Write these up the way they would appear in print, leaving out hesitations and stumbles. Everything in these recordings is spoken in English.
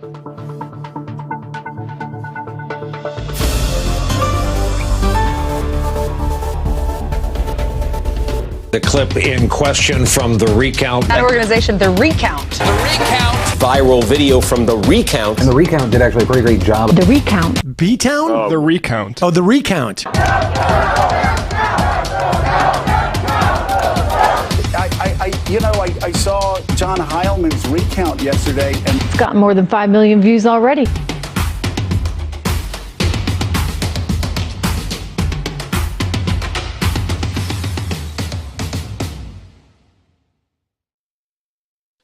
The clip in question from the Recount. That organization, the Recount. The Recount. Viral video from the Recount. And the Recount did actually a pretty great job. The Recount. B-Town? The Recount. Oh, the Recount. I saw John Heilemann's Recount yesterday, and It's gotten more than 5 million views already.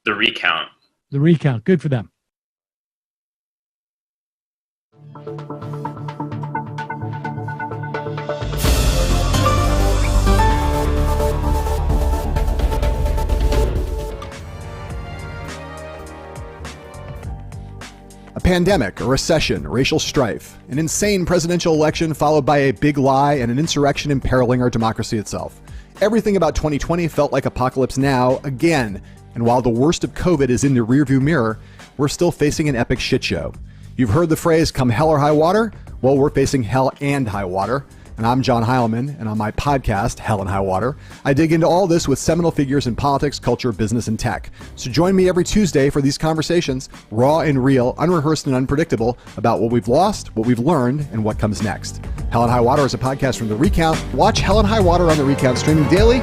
The Recount. The Recount. Good for them. A pandemic, a recession, racial strife, an insane presidential election followed by a big lie and an insurrection imperiling our democracy itself. Everything about 2020 felt like Apocalypse Now again. And while the worst of COVID is in the rearview mirror, we're still facing an epic shit show. You've heard the phrase, come hell or high water? Well, we're facing hell and high water. And I'm John Heilemann, and on my podcast, Hell and High Water, I dig into all this with seminal figures in politics, culture, business, and tech. So join me every Tuesday for these conversations, raw and real, unrehearsed and unpredictable, about what we've lost, what we've learned, and what comes next. Hell and High Water is a podcast from The Recount. Watch Hell and High Water on The Recount, streaming daily.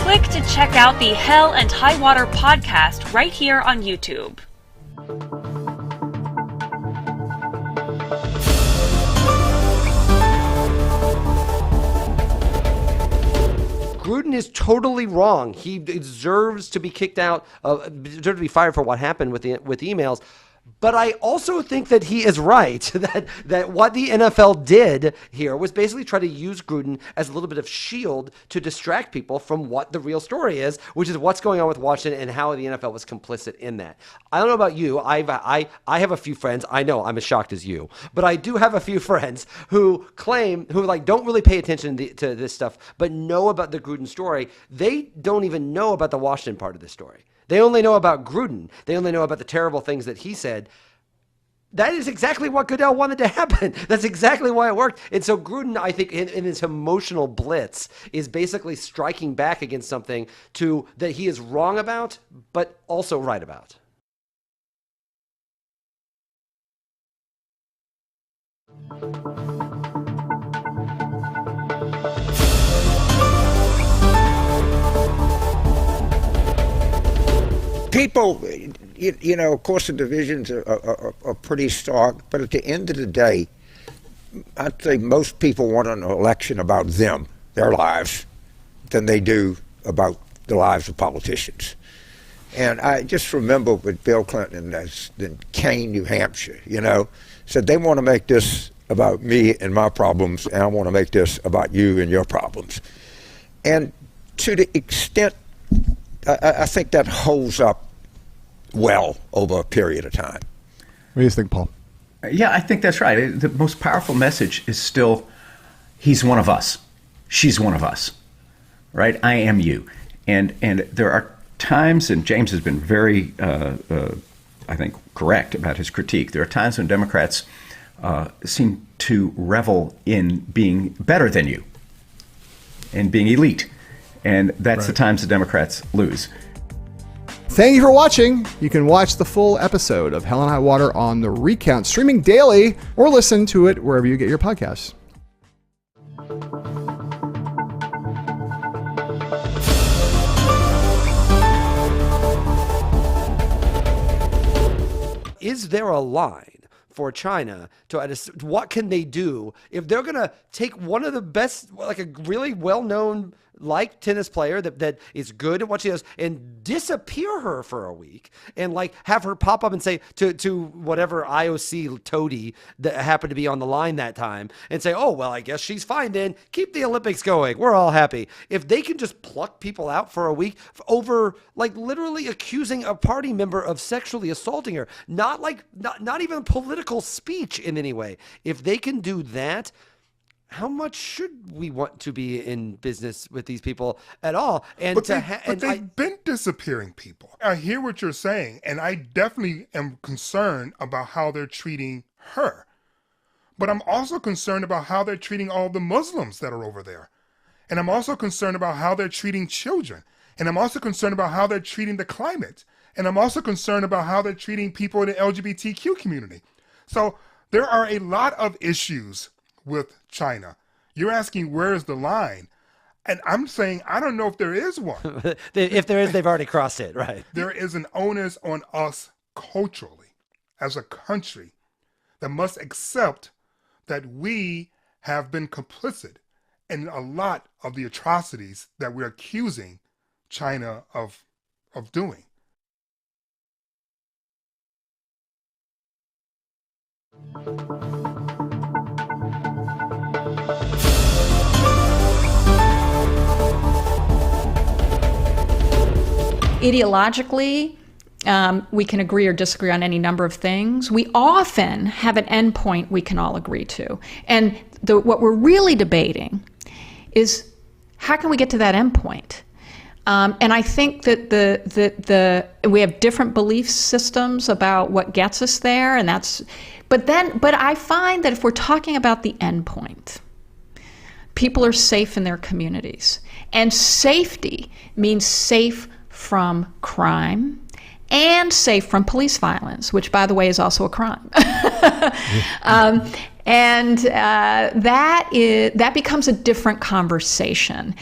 Click to check out the Hell and High Water podcast right here on YouTube. Gruden is totally wrong. He deserves to be kicked out, deserves to be fired for what happened with emails. But I also think that he is right, that what the NFL did here was basically try to use Gruden as a little bit of shield to distract people from what the real story is, which is what's going on with Washington and how the NFL was complicit in that. I don't know about you. I have a few friends. I know I'm as shocked as you, but I do have a few friends who don't really pay attention to this stuff, but know about the Gruden story. They don't even know about the Washington part of the story. They only know about Gruden. They only know about the terrible things that he said. That is exactly what Goodell wanted to happen. That's exactly why it worked. And so Gruden, I think, in his emotional blitz, is basically striking back against something that he is wrong about, but also right about. People, of course, the divisions are pretty stark, but at the end of the day, I'd say most people want an election about them, their lives, than they do about the lives of politicians. And I just remember with Bill Clinton in Kane, New Hampshire, said they want to make this about me and my problems, and I want to make this about you and your problems. And to the extent, I think that holds up well over a period of time. What do you think, Paul? Yeah, I think that's right. The most powerful message is still, he's one of us. She's one of us, right? I am you. And there are times, and James has been very, I think, correct about his critique. There are times when Democrats seem to revel in being better than you and being elite. And that's the times the Democrats lose. Thank you for watching. You can watch the full episode of Hell and High Water on The Recount, streaming daily, or listen to it wherever you get your podcasts. Is there a line for China what can they do if they're going to take one of the best, like a really well-known tennis player that is good at what she does and disappear her for a week and have her pop up and say to whatever IOC toady that happened to be on the line that time and say, oh, well, I guess she's fine then. Keep the Olympics going. We're all happy. If they can just pluck people out for a week over literally accusing a party member of sexually assaulting her, not even political speech in any way. If they can do that, how much should we want to be in business with these people at all? And But they've been disappearing people. I hear what you're saying, and I definitely am concerned about how they're treating her. But I'm also concerned about how they're treating all the Muslims that are over there. And I'm also concerned about how they're treating children. And I'm also concerned about how they're treating the climate. And I'm also concerned about how they're treating people in the LGBTQ community. So there are a lot of issues with China. You're asking where is the line? And I'm saying I don't know if there is one. If there is, they've already crossed it, right? There is an onus on us culturally as a country that must accept that we have been complicit in a lot of the atrocities that we're accusing China of doing. Ideologically, we can agree or disagree on any number of things. We often have an endpoint we can all agree to. And what we're really debating is how can we get to that endpoint? And I think that we have different belief systems about what gets us there, and but I find that if we're talking about the endpoint, people are safe in their communities, and safety means safe from crime and safe from police violence, which, by the way, is also a crime. That becomes a different conversation.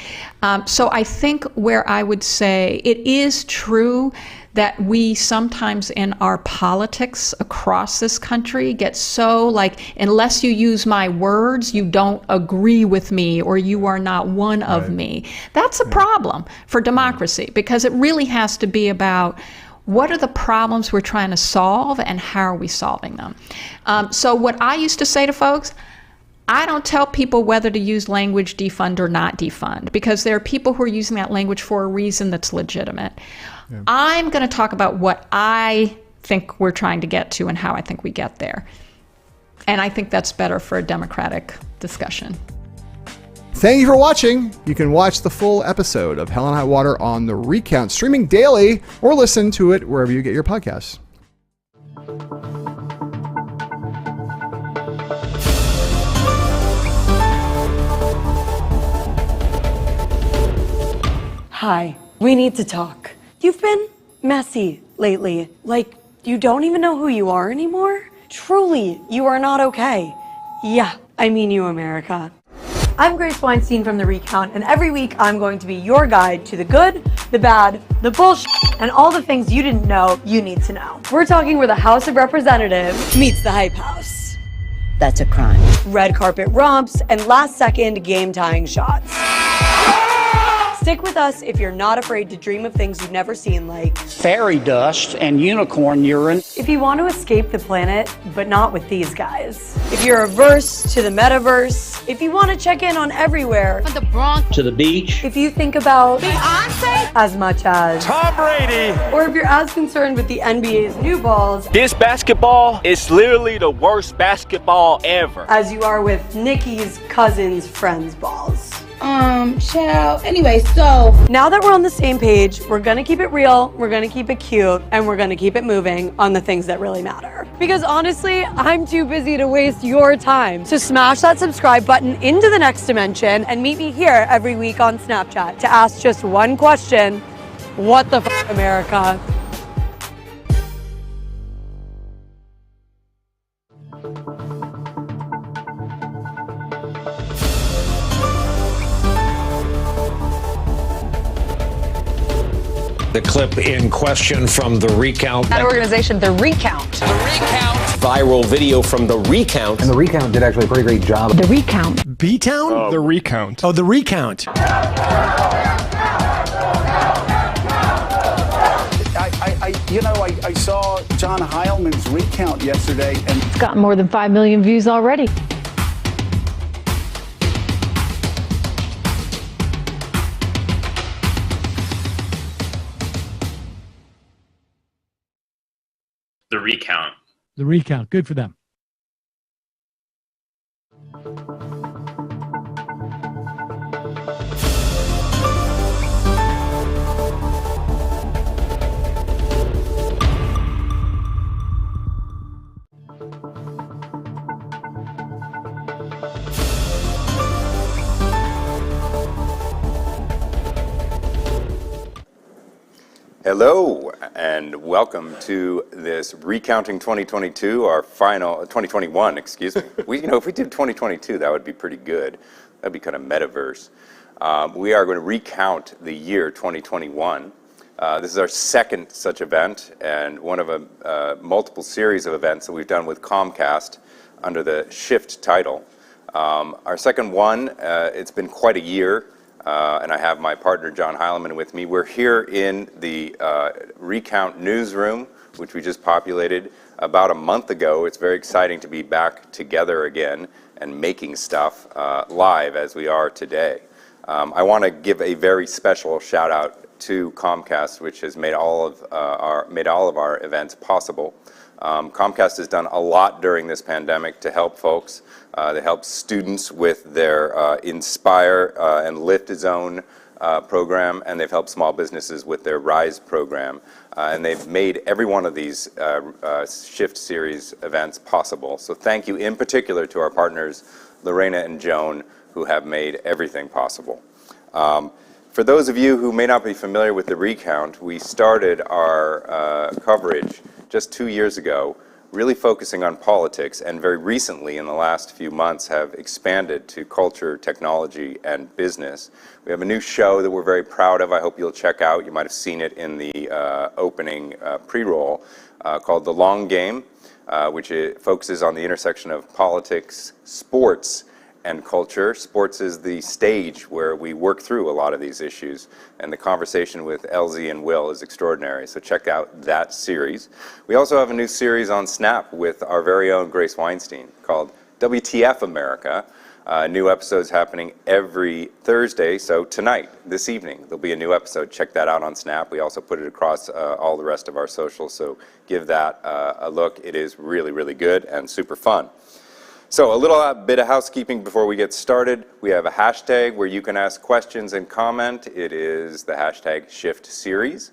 So I think where I would say it is true that we sometimes in our politics across this country get so like, unless you use my words, you don't agree with me or you are not one of me. That's a problem for democracy, because it really has to be about what are the problems we're trying to solve and how are we solving them. So what I used to say to folks, I don't tell people whether to use language defund or not defund, because there are people who are using that language for a reason that's legitimate. Yeah. I'm going to talk about what I think we're trying to get to and how I think we get there. And I think that's better for a democratic discussion. Thank you for watching. You can watch the full episode of Hell and High Water on the Recount, streaming daily, or listen to it wherever you get your podcasts. Hi, we need to talk. You've been messy lately. Like, you don't even know who you are anymore? Truly, you are not okay. Yeah, I mean you, America. I'm Grace Weinstein from The Recount, and every week I'm going to be your guide to the good, the bad, the bullshit, and all the things you didn't know you need to know. We're talking where the House of Representatives meets the Hype House. That's a crime. Red carpet romps and last-second game-tying shots. Stick with us if you're not afraid to dream of things you've never seen, like fairy dust and unicorn urine. If you want to escape the planet, but not with these guys. If you're averse to the metaverse. If you want to check in on everywhere. From the Bronx to the beach. If you think about Beyonce as much as Tom Brady. Or if you're as concerned with the NBA's new balls. This basketball is literally the worst basketball ever. As you are with Nikki's cousin's friend's balls. Child. Anyway, so now that we're on the same page, we're gonna keep it real, we're gonna keep it cute, and we're gonna keep it moving on the things that really matter. Because honestly, I'm too busy to waste your time. So smash that subscribe button into the next dimension and meet me here every week on Snapchat to ask just one question: what the f***, America? The clip in question from The Recount. That organization, The Recount. The Recount. Viral video from The Recount. And The Recount did actually a pretty great job. The Recount. B-Town? Oh. The Recount. Oh, The Recount. I saw John Heilemann's Recount yesterday, and It's gotten more than 5 million views already. The Recount. The Recount. Good for them. Hello, and welcome to this Recounting 2022, our final, 2021, excuse me. If we did 2022, that would be pretty good. That'd be kind of metaverse. We are going to recount the year 2021. This is our second such event, and one of a multiple series of events that we've done with Comcast under the Shift title. Our second one, it's been quite a year. And I have my partner, John Heilemann, with me. We're here in the Recount newsroom, which we just populated about a month ago. It's very exciting to be back together again and making stuff live as we are today. I want to give a very special shout out to Comcast, which has made all of our events possible. Comcast has done a lot during this pandemic to help folks. They help students with their Inspire and Lift Zone program, and they've helped small businesses with their Rise program. And they've made every one of these Shift Series events possible. So thank you in particular to our partners, Lorena and Joan, who have made everything possible. For those of you who may not be familiar with the Recount, we started our coverage just 2 years ago, really focusing on politics, and very recently in the last few months have expanded to culture, technology, and business. We have a new show that we're very proud of. I hope you'll check out. You might have seen it in the opening pre-roll, called The Long Game, which focuses on the intersection of politics, sports, and culture. Sports is the stage where we work through a lot of these issues, and the conversation with Elsie and Will is extraordinary, so check out that series. We also have a new series on Snap with our very own Grace Weinstein called WTF America. New episodes happening every Thursday, so tonight, this evening, there'll be a new episode. Check that out on Snap. We also put it across all the rest of our socials, so give that a look. It is really, really good and super fun. So a little bit of housekeeping before we get started. We have a hashtag where you can ask questions and comment. It is the hashtag #ShiftSeries.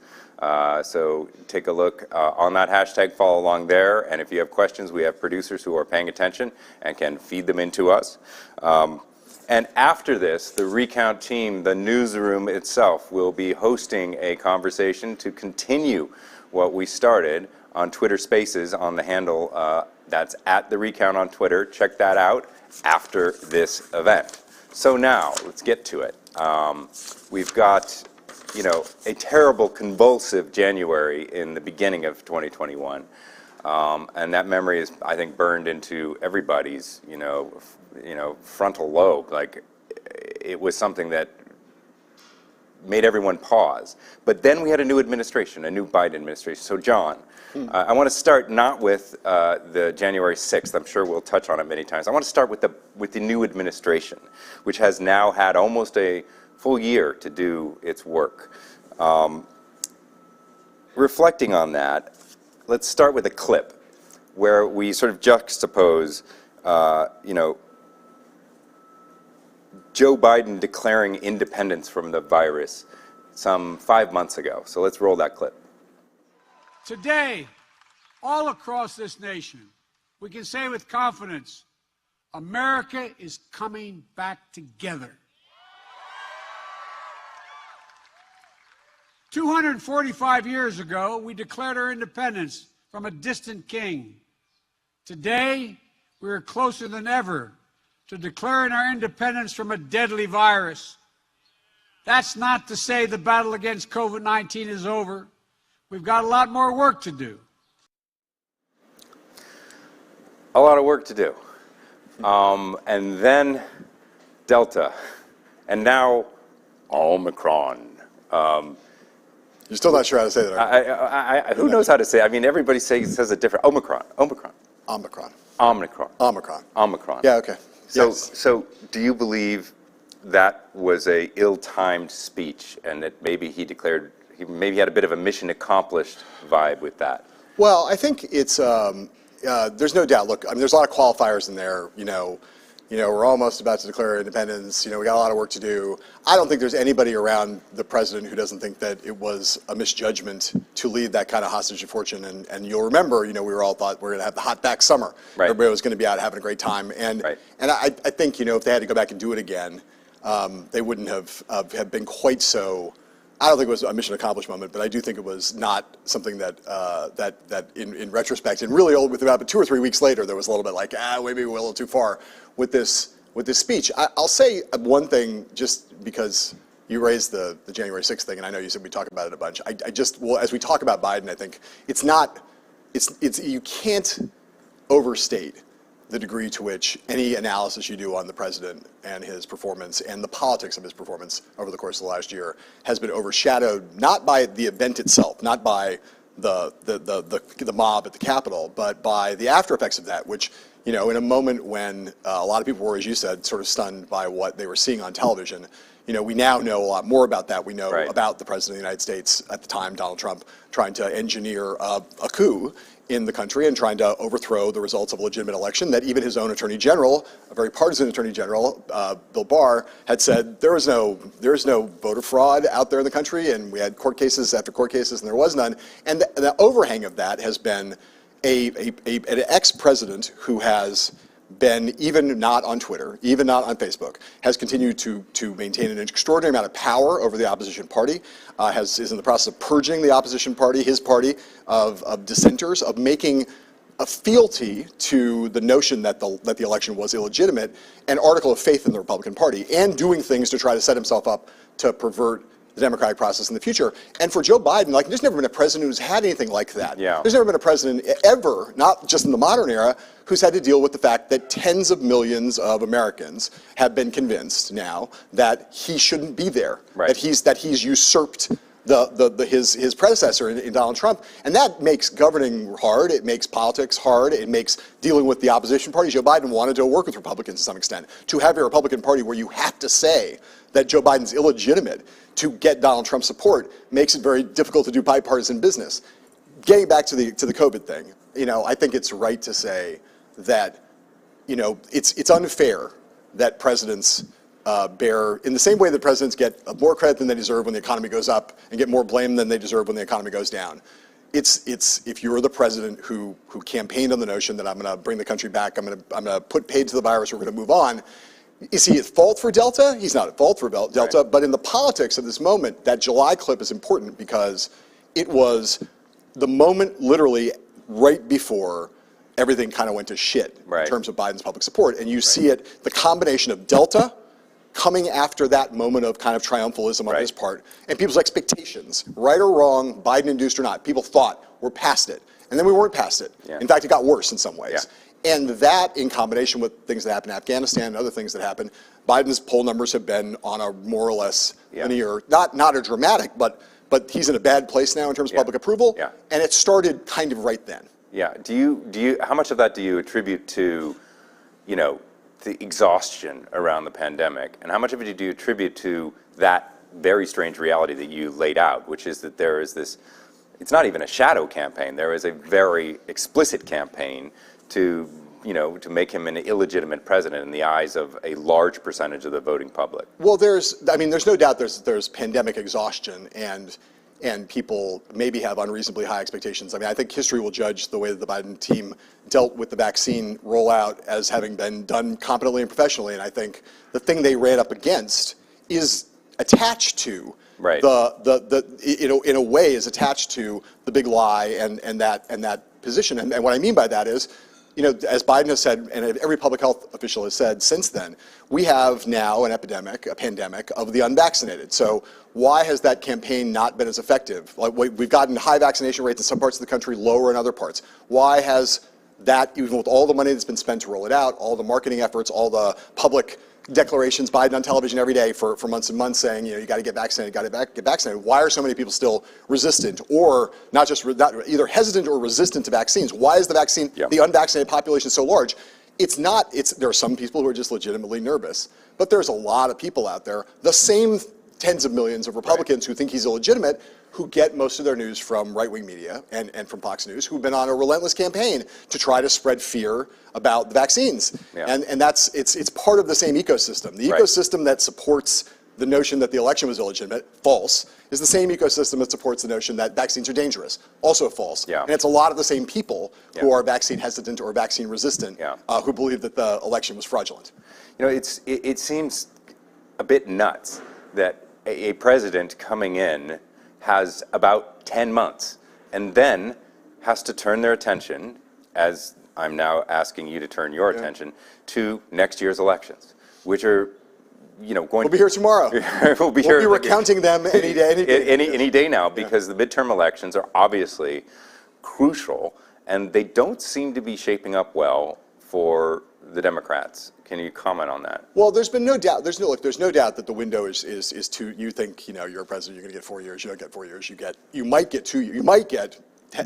So take a look on that hashtag, follow along there, and if you have questions, we have producers who are paying attention and can feed them into us. And after this, the Recount team, the newsroom itself, will be hosting a conversation to continue what we started on Twitter Spaces on the handle that's at the Recount on Twitter. Check that out after this event. So now, let's get to it. We've got, a terrible, convulsive January in the beginning of 2021. And that memory is, I think, burned into everybody's, frontal lobe. Like, it was something that made everyone pause. But then we had a new administration, a new Biden administration. So, John, I want to start not with the January 6th. I'm sure we'll touch on it many times. I want to start with the new administration, which has now had almost a full year to do its work. Reflecting on that, let's start with a clip where we sort of juxtapose, Joe Biden declaring independence from the virus some 5 months ago. So let's roll that clip. Today, all across this nation, we can say with confidence, America is coming back together. 245 years ago, we declared our independence from a distant king. Today, we are closer than ever to declaring our independence from a deadly virus. That's not to say the battle against COVID-19 is over. We've got a lot more work to do. A lot of work to do. And then Delta. And now Omicron. You're still not sure how to say that, are you? Who knows how to say it? I mean, everybody says it different. Omicron. Yeah, okay. So do you believe that was a ill-timed speech and that maybe he had a bit of a mission accomplished vibe with that? Well, I think it's, there's no doubt. Look, I mean, there's a lot of qualifiers in there. We're almost about to declare independence. We got a lot of work to do. I don't think there's anybody around the president who doesn't think that it was a misjudgment to lead that kind of hostage to fortune. And you'll remember, we were all thought we're going to have the hot back summer. Right. Everybody was going to be out having a great time. And I think, if they had to go back and do it again, they wouldn't have been quite so I don't think it was a mission accomplished moment, but I do think it was not something that that in retrospect, and really with about 2 or 3 weeks later, there was a little bit like, maybe we went a little too far with this speech. I'll say one thing, just because you raised the January 6th thing, and I know you said we talk about it a bunch. Well, as we talk about Biden, I think you can't overstate the degree to which any analysis you do on the president and his performance and the politics of his performance over the course of the last year has been overshadowed not by the event itself, not by the mob at the Capitol, but by the after effects of that, which, you know, in a moment when a lot of people were, as you said, sort of stunned by what they were seeing on television, you know, we now know a lot more about that. We know about the president of the United States at the time, Donald Trump, trying to engineer a coup in the country and trying to overthrow the results of a legitimate election that even his own attorney general, a very partisan attorney general, Bill Barr, had said there is no voter fraud out there in the country, and we had court cases after court cases, and there was none. And the overhang of that has been an ex-president who has been, even not on Twitter, even not on Facebook, has continued to maintain an extraordinary amount of power over the opposition party, is in the process of purging the opposition party, his party, of dissenters, of making a fealty to the notion that the election was illegitimate, an article of faith in the Republican Party, and doing things to try to set himself up to pervert the democratic process in the future. And for Joe Biden, like, there's never been a president who's had anything like that. Yeah. There's never been a president ever, not just in the modern era, who's had to deal with the fact that tens of millions of Americans have been convinced now that he shouldn't be there, that he's usurped his predecessor in Donald Trump. And that makes governing hard, it makes politics hard, it makes dealing with the opposition party. Joe Biden wanted to work with Republicans to some extent. To have a Republican Party where you have to say that Joe Biden's illegitimate to get Donald Trump's support makes it very difficult to do bipartisan business. Getting back to the COVID thing, you know, I think it's right to say that, you know, it's unfair that presidents bear, in the same way that presidents get more credit than they deserve when the economy goes up and get more blame than they deserve when the economy goes down. It's if you're the president who campaigned on the notion that I'm going to bring the country back, I'm going to put paid to the virus, we're going to move on. Is he at fault for Delta? He's not at fault for Delta, but in the politics of this moment, that July clip is important because it was the moment literally right before everything kind of went to shit in terms of Biden's public support. And you see it, the combination of Delta coming after that moment of kind of triumphalism on his part, and people's expectations, right or wrong, Biden induced or not, people thought we're past it. And then we weren't past it. Yeah. In fact, it got worse in some ways. Yeah. And that, in combination with things that happened in Afghanistan and other things that happened, Biden's poll numbers have been on a more or less linear, not a dramatic, but he's in a bad place now in terms of public approval. Yeah. And it started kind of right then. Yeah. Do you? How much of that do you attribute to, you know, the exhaustion around the pandemic, and how much of it do you attribute to that very strange reality that you laid out, which is that there is this? It's not even a shadow campaign. There is a very explicit campaign to make him an illegitimate president in the eyes of a large percentage of the voting public. Well, there's no doubt there's pandemic exhaustion, and people maybe have unreasonably high expectations. I mean, I think history will judge the way that the Biden team dealt with the vaccine rollout as having been done competently and professionally. And I think the thing they ran up against is attached to in a way is attached to the big lie and that position. And what I mean by that is, you know, as Biden has said, and every public health official has said since then, we have now a pandemic of the unvaccinated. So why has that campaign not been as effective? Like, we've gotten high vaccination rates in some parts of the country, lower in other parts. Why has that, even with all the money that's been spent to roll it out, all the marketing efforts, all the public declarations, Biden on television every day for months and months saying, you know, you got to get vaccinated, get vaccinated. Why are so many people still resistant, or not either hesitant or resistant to vaccines? Why is the unvaccinated population so large? There are some people who are just legitimately nervous, but there's a lot of people out there, the same tens of millions of Republicans who think he's illegitimate, who get most of their news from right-wing media and from Fox News, who've been on a relentless campaign to try to spread fear about the vaccines. Yeah. And it's part of the same ecosystem. The ecosystem that supports the notion that the election was illegitimate, false, is the same ecosystem that supports the notion that vaccines are dangerous, also false. Yeah. And it's a lot of the same people who are vaccine hesitant or vaccine resistant who believe that the election was fraudulent. You know, it seems a bit nuts that a president coming in has about 10 months and then has to turn their attention, as I'm now asking you to turn your attention, to next year's elections, which are, going We'll be here tomorrow. we'll be recounting them any day. Any day now, because the midterm elections are obviously crucial, and they don't seem to be shaping up well for the Democrats. Can you comment on that? Well, there's been no doubt. There's no doubt that the window is two. You think you're a president, you're going to get 4 years. You don't get 4 years. You might get 2 years. You might get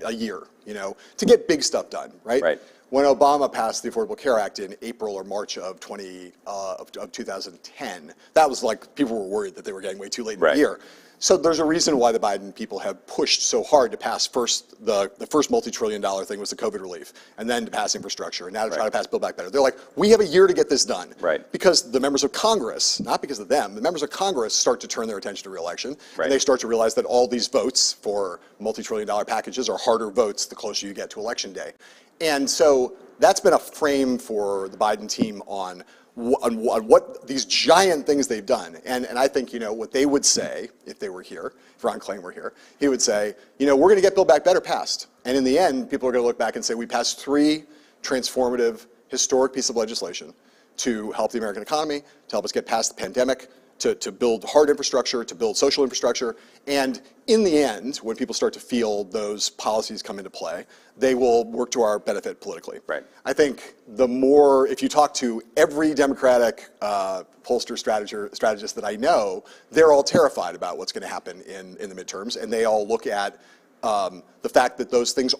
a year. To get big stuff done, right? Right. When Obama passed the Affordable Care Act in April or March of 2010, that was like people were worried that they were getting way too late in the year. So there's a reason why the Biden people have pushed so hard to pass first the first multi-trillion-dollar thing was the COVID relief, and then to pass infrastructure, and now to try to pass Build Back Better. They're like, we have a year to get this done, because the members of Congress, not because of them, the members of Congress start to turn their attention to re-election, and they start to realize that all these votes for multi-trillion-dollar packages are harder votes the closer you get to Election Day. And so that's been a frame for the Biden team on what these giant things they've done. And I think, what they would say if they were here, if Ron Klain were here, he would say, we're going to get Build Back Better passed. And in the end, people are going to look back and say, we passed 3 transformative, historic pieces of legislation to help the American economy, to help us get past the pandemic, to build hard infrastructure, to build social infrastructure. And in the end, when people start to feel those policies come into play, they will work to our benefit politically. Right. I think if you talk to every Democratic pollster strategist that I know, they're all terrified about what's going to happen in the midterms, and they all look at the fact that those things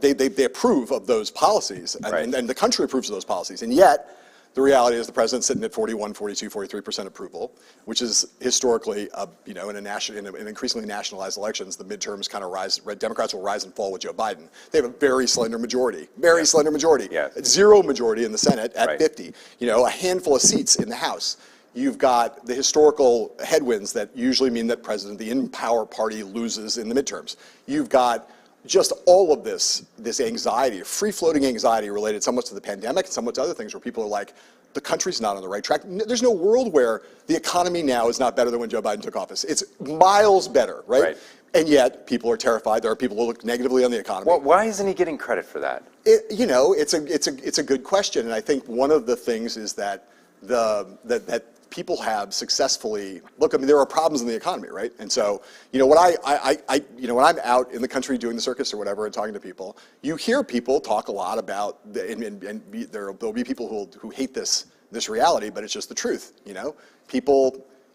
they approve of those policies, and the country approves of those policies, and yet the reality is the president's sitting at 41, 42, 43% approval, which is historically, in increasingly nationalized elections, the midterms kind of rise. Democrats will rise and fall with Joe Biden. They have a very slender majority, slender majority. Zero majority in the Senate at 50. A handful of seats in the House. You've got the historical headwinds that usually mean that the in-power party loses in the midterms. You've got just all of this anxiety, free-floating anxiety related somewhat to the pandemic and somewhat to other things where people are like, the country's not on the right track. There's no world where the economy now is not better than when Joe Biden took office. It's miles better, right? And yet people are terrified. There are people who look negatively on the economy. Well, why isn't he getting credit for that? It's a good question, and I think one of the things is that that people have successfully there are problems in the economy, right? And so, when when I'm out in the country doing the circus or whatever and talking to people, you hear people talk a lot about there'll be people who hate this reality, but it's just the truth.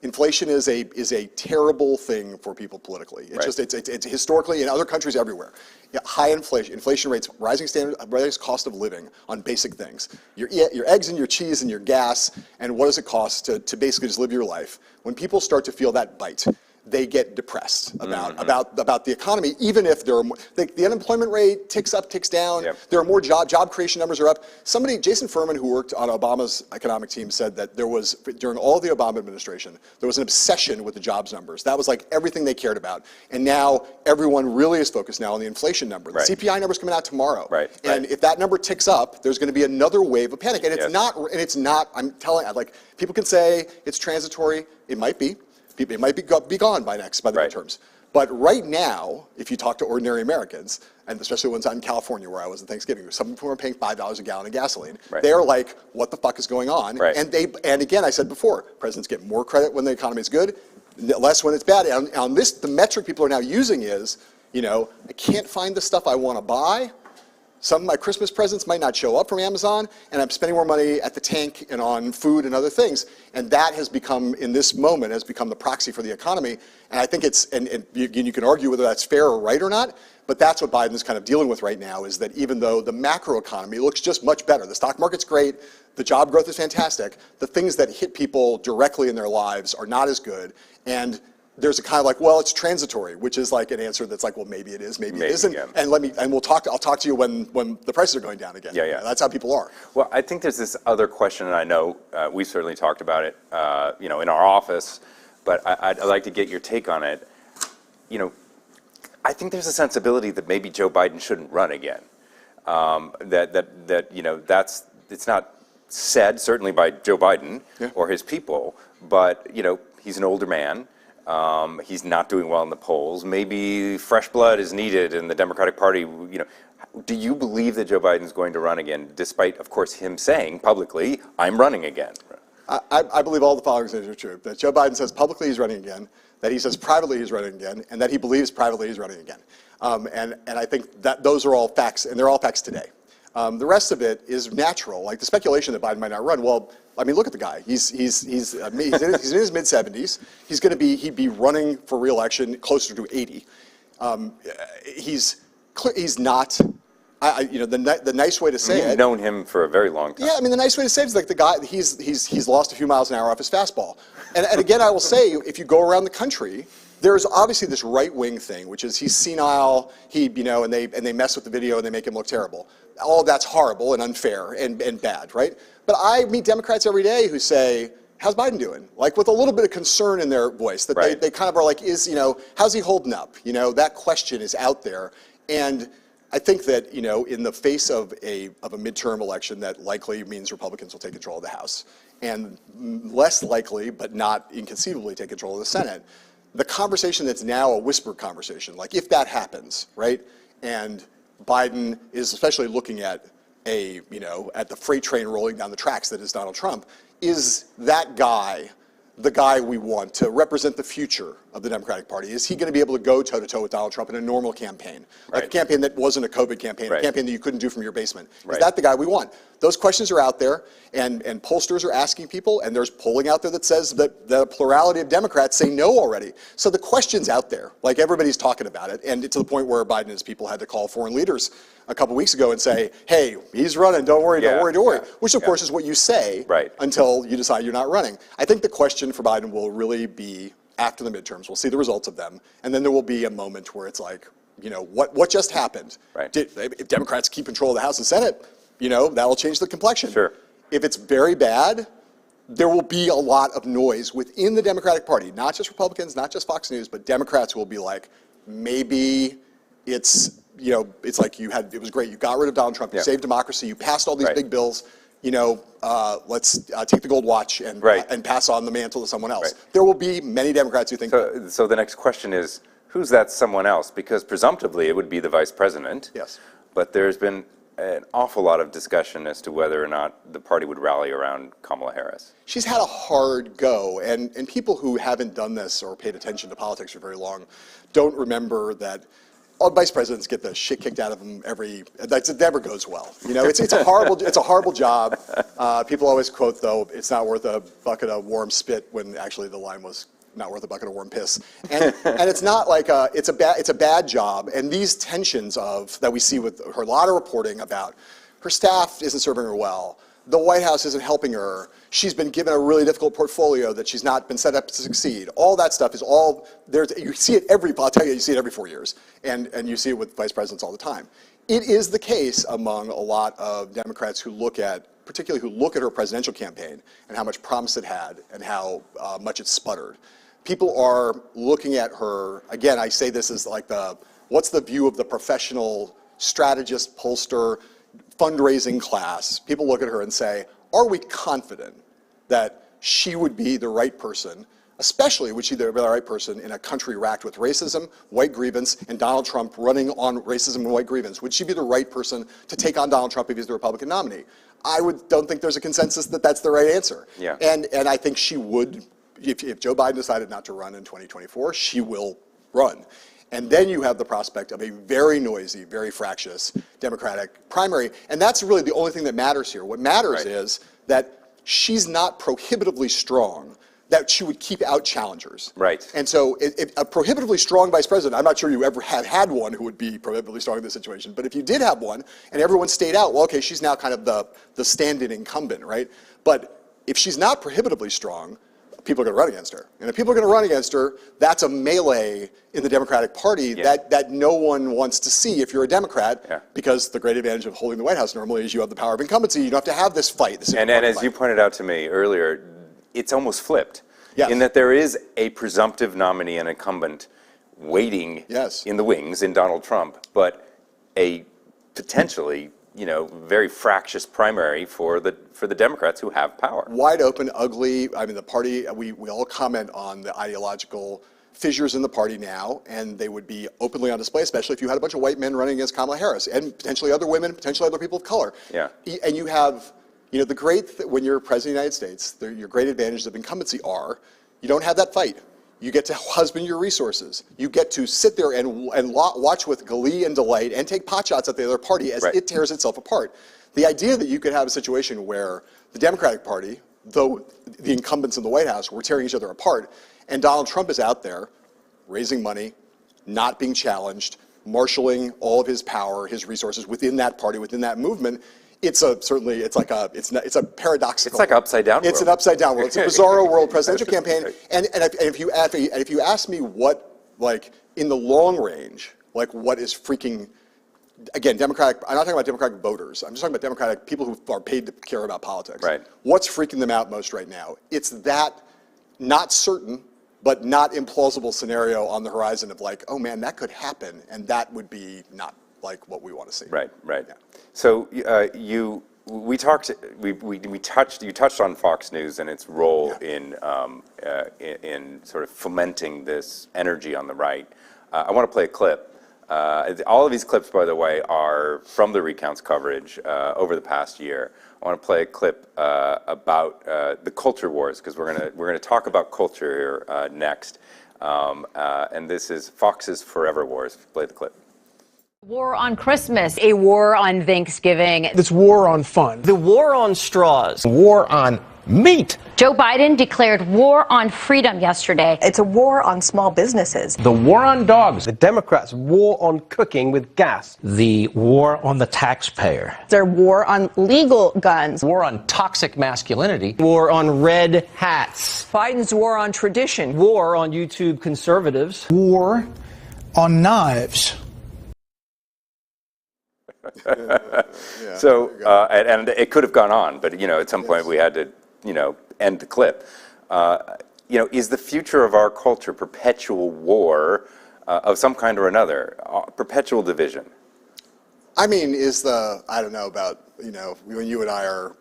Inflation is a terrible thing for people politically. It's historically in other countries everywhere. High inflation rates, rising cost of living on basic things. Your eggs and your cheese and your gas, and what does it cost to basically just live your life? When people start to feel that bite, they get depressed about the economy, even if there are more, the unemployment rate ticks up, ticks down. There are more job creation numbers are up. Jason Furman, who worked on Obama's economic team, said that during all the Obama administration, there was an obsession with the jobs numbers. That was like everything they cared about. And now everyone really is focused now on the inflation number. The CPI number's coming out tomorrow. And if that number ticks up, there's going to be another wave of panic. And it's not, I'm telling, people can say it's transitory. It might be. It might be gone by the midterms. But right now, if you talk to ordinary Americans, and especially ones out in California where I was at Thanksgiving, some people are paying $5 a gallon of gasoline. They're like, what the fuck is going on? And again, I said before, presidents get more credit when the economy is good, less when it's bad. And on this, the metric people are now using is, I can't find the stuff I want to buy. Some of my Christmas presents might not show up from Amazon, and I'm spending more money at the tank and on food and other things. And that has become, in this moment, the proxy for the economy. And I think and you can argue whether that's fair or right or not, but that's what Biden's kind of dealing with right now, is that even though the macro economy looks just much better, the stock market's great, the job growth is fantastic, the things that hit people directly in their lives are not as good. And there's a kind of like, well, it's transitory, which is like an answer that's like, well, maybe it is, maybe it isn't. And I'll talk to you when the prices are going down again. That's how people are. Well, I think there's this other question, and I know we've certainly talked about it, in our office, but I'd like to get your take on it. I think there's a sensibility that maybe Joe Biden shouldn't run again. It's not said certainly by Joe Biden or his people, but he's an older man. He's not doing well in the polls. Maybe fresh blood is needed in the Democratic Party. Do you believe that Joe Biden's going to run again, despite, of course, him saying publicly, I'm running again? I believe all the following things are true. That Joe Biden says publicly he's running again, that he says privately he's running again, and that he believes privately he's running again. And I think that those are all facts, and they're all facts today. The rest of it is natural, like the speculation that Biden might not run. Well, I mean, look at the guy. He's in his mid-70s. He'd be running for re-election closer to 80. He's not. The nice way to say it. You've known him for a very long time. Yeah, I mean, the nice way to say it is like the guy. He's lost a few miles an hour off his fastball. And again, I will say, if you go around the country, there's obviously this right-wing thing, which is he's senile. And they mess with the video and they make him look terrible. All of that's horrible and unfair and bad, right? But I meet Democrats every day who say, how's Biden doing? Like with a little bit of concern in their voice, that they kind of are like, how's he holding up? That question is out there. And I think that, in the face of a midterm election that likely means Republicans will take control of the House, and less likely, but not inconceivably, take control of the Senate, the conversation that's now a whisper conversation, like if that happens, right? And Biden is especially looking at at the freight train rolling down the tracks that is Donald Trump, is that guy the guy we want to represent the future of the Democratic Party? Is he going to be able to go toe-to-toe with Donald Trump in a normal campaign? Like a campaign that wasn't a COVID campaign, a campaign that you couldn't do from your basement. Is that the guy we want? Those questions are out there, and pollsters are asking people, and there's polling out there that says that the plurality of Democrats say no already. So the question's out there. Like, everybody's talking about it, and to the point where Biden and his people had to call foreign leaders a couple weeks ago and say, hey, he's running, don't worry, don't worry, which of course is what you say until you decide you're not running. I think the question for Biden will really be after the midterms. We'll see the results of them, and then there will be a moment where it's like, what just happened? If Democrats keep control of the House and Senate, that'll change the complexion. If it's very bad, there will be a lot of noise within the Democratic Party, not just Republicans, not just Fox News, but Democrats will be like, maybe it's like it was great. You got rid of Donald Trump. You saved democracy. You passed all these big bills. Let's take the gold watch and pass on the mantle to someone else. There will be many Democrats who think that. So the next question is, who's that someone else? Because presumptively it would be the vice president. Yes. But there's been an awful lot of discussion as to whether or not the party would rally around Kamala Harris. She's had a hard go, and people who haven't done this or paid attention to politics for very long don't remember that all vice presidents get the shit kicked out of them it never goes well. It's a horrible job. People always quote, though, it's not worth a bucket of warm spit, when actually the line was not worth a bucket of warm piss. And it's not like it's a bad job. And these tensions that we see with her, a lot of reporting about her staff isn't serving her well. The White House isn't helping her. She's been given a really difficult portfolio that she's not been set up to succeed. All that stuff is all there. You see it I'll tell you, you see it every 4 years. And you see it with vice presidents all the time. It is the case among a lot of Democrats particularly who look at her presidential campaign and how much promise it had and how much it sputtered. People are looking at her, again, I say this as like what's the view of the professional strategist, pollster, fundraising class? People look at her and say, are we confident that she would be the right person, especially would she be the right person in a country racked with racism, white grievance, and Donald Trump running on racism and white grievance? Would she be the right person to take on Donald Trump if he's the Republican nominee? Don't think there's a consensus that that's the right answer. Yeah. And I think she would, if Joe Biden decided not to run in 2024, she will run. And then you have the prospect of a very noisy, very fractious Democratic primary. And that's really the only thing that matters here. What matters is that she's not prohibitively strong, that she would keep out challengers. Right. And so if a prohibitively strong vice president, I'm not sure you ever have had one who would be prohibitively strong in this situation, but if you did have one and everyone stayed out, well, okay, she's now kind of the stand-in incumbent, right? But if she's not prohibitively strong, people are going to run against her. And if people are going to run against her, that's a melee in the Democratic Party that no one wants to see if you're a Democrat, because the great advantage of holding the White House normally is you have the power of incumbency. You don't have to have this fight. And as you pointed out to me earlier, it's almost flipped in that there is a presumptive nominee and incumbent waiting in the wings in Donald Trump, but a potentially very fractious primary for the Democrats who have power. Wide open, ugly. I mean, the party, we all comment on the ideological fissures in the party now, and they would be openly on display, especially if you had a bunch of white men running against Kamala Harris, and potentially other women, potentially other people of color. Yeah. And you have, you know, the when you're president of the United States, your great advantages of incumbency are, you don't have that fight. You get to husband your resources. You get to sit there and watch with glee and delight and take potshots at the other party as it tears itself apart. The idea that you could have a situation where the Democratic Party, though the incumbents in the White House, were tearing each other apart, and Donald Trump is out there raising money, not being challenged, marshaling all of his power, his resources within that party, within that movement. It's a paradoxical. It's like upside down world. It's an upside down world. It's a bizarro world presidential campaign. And if you ask me what, like, in the long range, like, what is freaking, again, Democratic, I'm not talking about Democratic voters. I'm just talking about Democratic people who are paid to care about politics. Right. What's freaking them out most right now? It's that not certain, but not implausible scenario on the horizon of, like, oh man, that could happen, and that would be not like what we want to see. Right, right. Yeah. So you touched on Fox News and its role in sort of fomenting this energy on the right. I want to play a clip. All of these clips, by the way, are from the Recounts coverage over the past year. I want to play a clip about the culture wars, because we're gonna talk about culture here next. And this is Fox's Forever Wars. Play the clip. War on Christmas, a war on Thanksgiving. This war on fun. The war on straws. War on meat. Joe Biden declared war on freedom yesterday. It's a war on small businesses. The war on dogs. The Democrats' war on cooking with gas. The war on the taxpayer. Their war on legal guns. War on toxic masculinity. War on red hats. Biden's war on tradition. War on YouTube conservatives. War on knives. So, and it could have gone on, but, you know, at some point we had to, you know, end the clip. You know, is the future of our culture perpetual war of some kind or another, perpetual division? I mean, I don't know about, you know, when you and I are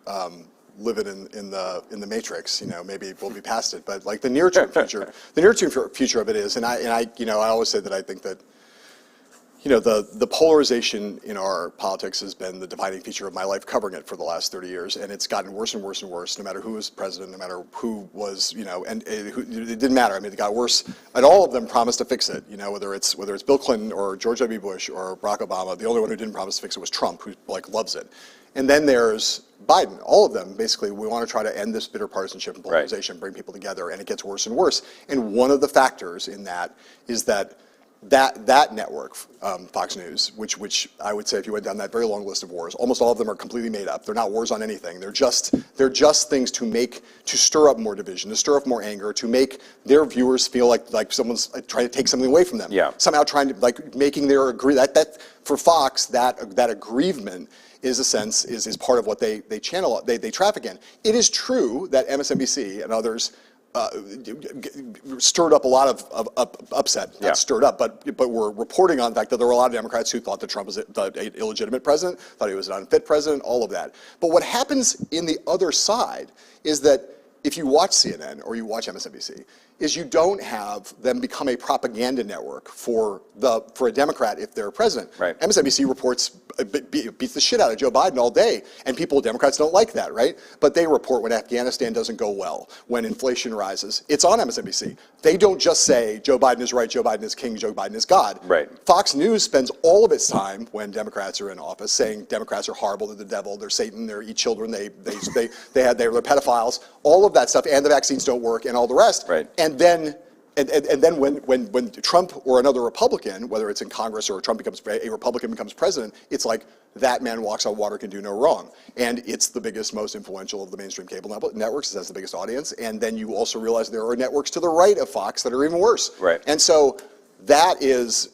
living in the Matrix, you know, maybe we'll be past it, but like the near-term future, future of it is, and I, you know, I always say that I think that, you know, the polarization in our politics has been the defining feature of my life covering it for the last 30 years, and it's gotten worse and worse and worse, no matter who was president, no matter who was, you know, and it didn't matter. I mean, it got worse, and all of them promised to fix it, you know, whether it's Bill Clinton or George W. Bush or Barack Obama. The only one who didn't promise to fix it was Trump, who, like, loves it. And then there's Biden. All of them, basically, we want to try to end this bitter partisanship and polarization, bring people together, and it gets worse and worse. And one of the factors in that is that network, Fox News, which I would say, if you went down that very long list of wars, almost all of them are completely made up. They're not wars on anything. They're just things to stir up more division, to stir up more anger, to make their viewers feel like someone's trying to take something away from them. Yeah. Somehow trying to, like, making their that for Fox, that aggrievement is part of what they channel, they traffic in. It is true that MSNBC and others stirred up a lot of upset. Not stirred up, but we're reporting on the fact that there were a lot of Democrats who thought that Trump was an illegitimate president, thought he was an unfit president, all of that. But what happens in the other side is that if you watch CNN or you watch MSNBC, is you don't have them become a propaganda network for a Democrat if they're president. Right. MSNBC reports beats the shit out of Joe Biden all day, and Democrats don't like that, right? But they report when Afghanistan doesn't go well, when inflation rises. It's on MSNBC. They don't just say Joe Biden is right, Joe Biden is king, Joe Biden is God. Right. Fox News spends all of its time when Democrats are in office saying Democrats are horrible, they're the devil, they're Satan, they eat children, they're pedophiles, all of that stuff, and the vaccines don't work, and all the rest. Right. And then when Trump or another Republican, whether it's in Congress or a Republican becomes president, it's like that man walks on water, can do no wrong. And it's the biggest, most influential of the mainstream cable networks. It has the biggest audience. And then you also realize there are networks to the right of Fox that are even worse. Right. And so that is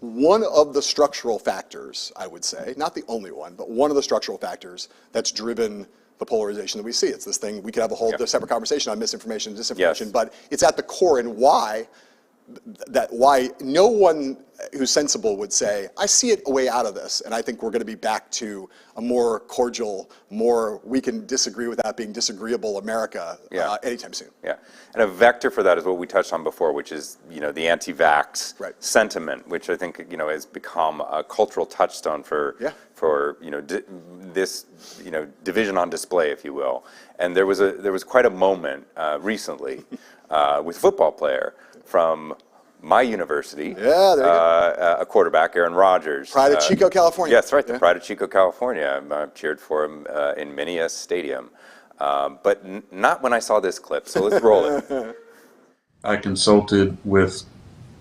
one of the structural factors, I would say, not the only one, but one of the structural factors that's driven the polarization that we see. It's this thing, we could have a whole separate conversation on misinformation and disinformation, but it's at the core, and why no one who's sensible would say, I see it a way out of this, and I think we're going to be back to a more cordial, more we can disagree without being disagreeable America anytime soon. Yeah, and a vector for that is what we touched on before, which is the anti-vax sentiment, which I think has become a cultural touchstone for this division on display, if you will. And there was quite a moment recently with a football player from my university, a quarterback, Aaron Rodgers. Pride of Chico, California. Yes, right, the Pride of Chico, California. I cheered for him in many a stadium, but not when I saw this clip, so let's roll it. I consulted with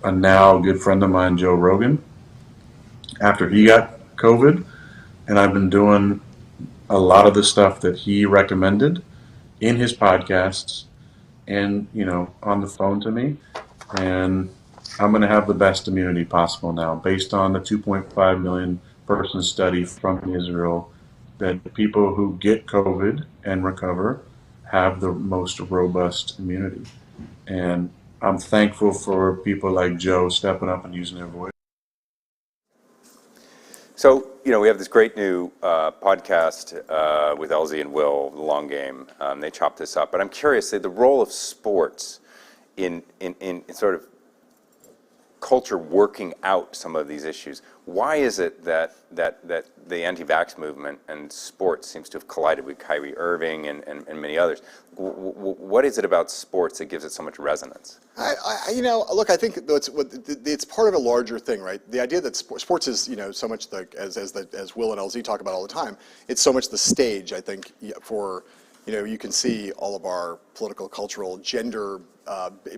a now good friend of mine, Joe Rogan, after he got COVID, and I've been doing a lot of the stuff that he recommended in his podcasts and, on the phone to me, and I'm going to have the best immunity possible now, based on the 2.5 million person study from Israel, that people who get COVID and recover have the most robust immunity. And I'm thankful for people like Joe stepping up and using their voice. So, we have this great new podcast with LZ and Will, The Long Game. They chopped this up. But I'm curious, the role of sports in sort of culture working out some of these issues. Why is it that the anti-vax movement and sports seems to have collided with Kyrie Irving and many others? What is it about sports that gives it so much resonance? Look, I think it's part of a larger thing, right? The idea that sports is, so much as Will and LZ talk about all the time, it's so much the stage, I think, for, you can see all of our political, cultural, gender,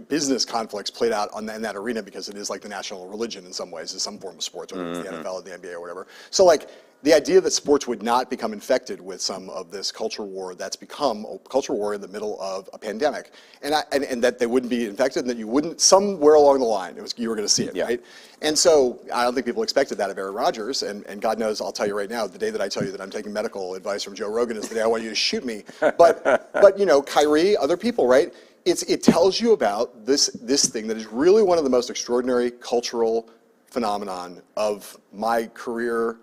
business conflicts played out in that arena, because it is like the national religion in some ways, is some form of sports, whether it's the NFL or the NBA or whatever. So like the idea that sports would not become infected with some of this culture war that's become a culture war in the middle of a pandemic, and that they wouldn't be infected, and that you wouldn't, somewhere along the line, you were going to see it, right? And so I don't think people expected that of Aaron Rodgers, and God knows, I'll tell you right now, the day that I tell you that I'm taking medical advice from Joe Rogan is the day I want you to shoot me. But Kyrie, other people, right? It tells you about this thing that is really one of the most extraordinary cultural phenomenon of my career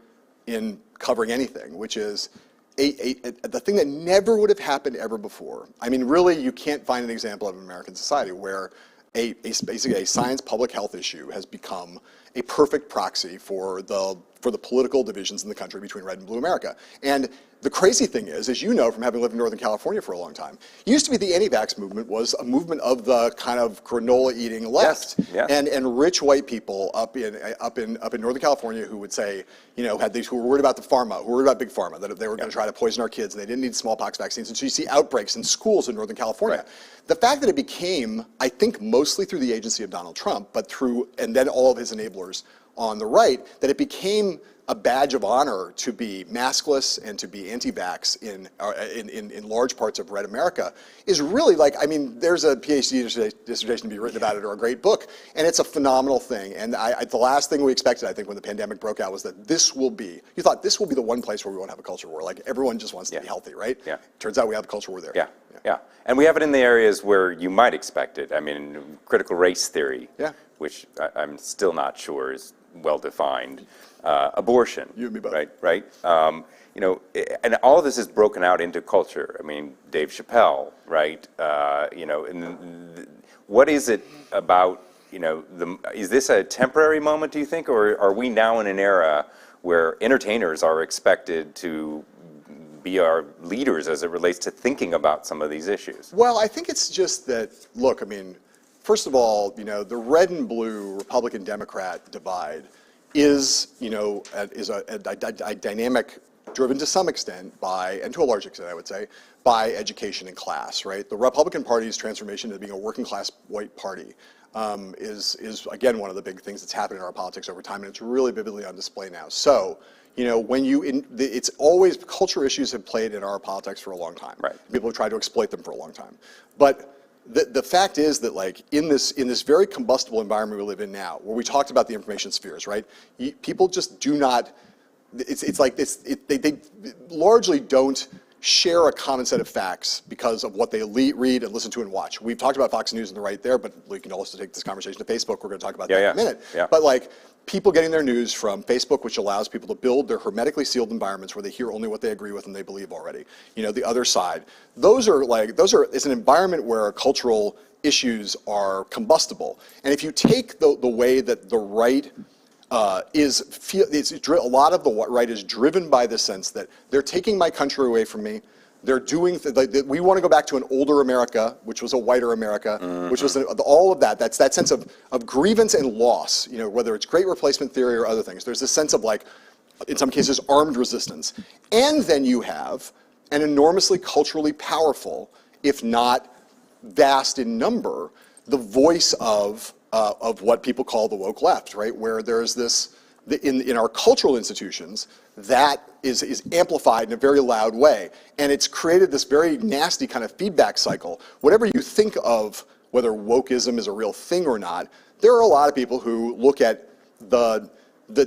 in covering anything, which is the thing that never would have happened ever before. I mean, really, you can't find an example of American society where basically a science public health issue has become a perfect proxy for the political divisions in the country between red and blue America. And the crazy thing is, as you know from having lived in Northern California for a long time, it used to be the anti-vax movement was a movement of the kind of granola-eating left, and rich white people up in Northern California who would say, had these who were worried about the pharma, who were worried about big pharma, that they were going to try to poison our kids, and they didn't need smallpox vaccines. And so you see outbreaks in schools in Northern California. The fact that it became, I think, mostly through the agency of Donald Trump, and then all of his enablers on the right, that it became a badge of honor to be maskless and to be anti-vax in large parts of red America is really like, I mean, there's a PhD dissertation to be written about it, or a great book, and it's a phenomenal thing. And the last thing we expected, I think, when the pandemic broke out was that you thought this will be the one place where we won't have a culture war. Like, everyone just wants to be healthy, right? Yeah. Turns out we have a culture war there. Yeah. And we have it in the areas where you might expect it. I mean, critical race theory, which I'm still not sure is well defined. Abortion, you and me both. Right. And all of this is broken out into culture. I mean, Dave Chappelle, right? What is it about? Is this a temporary moment, do you think, or are we now in an era where entertainers are expected to be our leaders as it relates to thinking about some of these issues? Well, I think it's just that. Look, I mean, first of all, the red and blue Republican-Democrat divide is a dynamic driven to some extent by, and to a large extent I would say, by education and class, right? The Republican Party's transformation into being a working class white party is again one of the big things that's happened in our politics over time, and it's really vividly on display now. So, it's always, culture issues have played in our politics for a long time. Right. People have tried to exploit them for a long time. But the fact is that, like, in this very combustible environment we live in now, where we talked about the information spheres, right? People just do not. It's like this. They largely don't share a common set of facts because of what they read and listen to and watch. We've talked about Fox News and the right there, but we can also take this conversation to Facebook. We're going to talk about that in a minute. Yeah. But like people getting their news from Facebook, which allows people to build their hermetically sealed environments where they hear only what they agree with and they believe already. You know, the other side. It's an environment where cultural issues are combustible. And if you take the way that the right a lot of the right is driven by the sense that they're taking my country away from me. They're doing, we want to go back to an older America, which was a whiter America, which was all of that. That's that sense of grievance and loss, you know, whether it's great replacement theory or other things. There's this sense of like, in some cases, armed resistance. And then you have an enormously culturally powerful, if not vast in number, the voice of what people call the woke left, right? Where there's this, in our cultural institutions, that is amplified in a very loud way. And it's created this very nasty kind of feedback cycle. Whatever you think of whether wokeism is a real thing or not, there are a lot of people who look at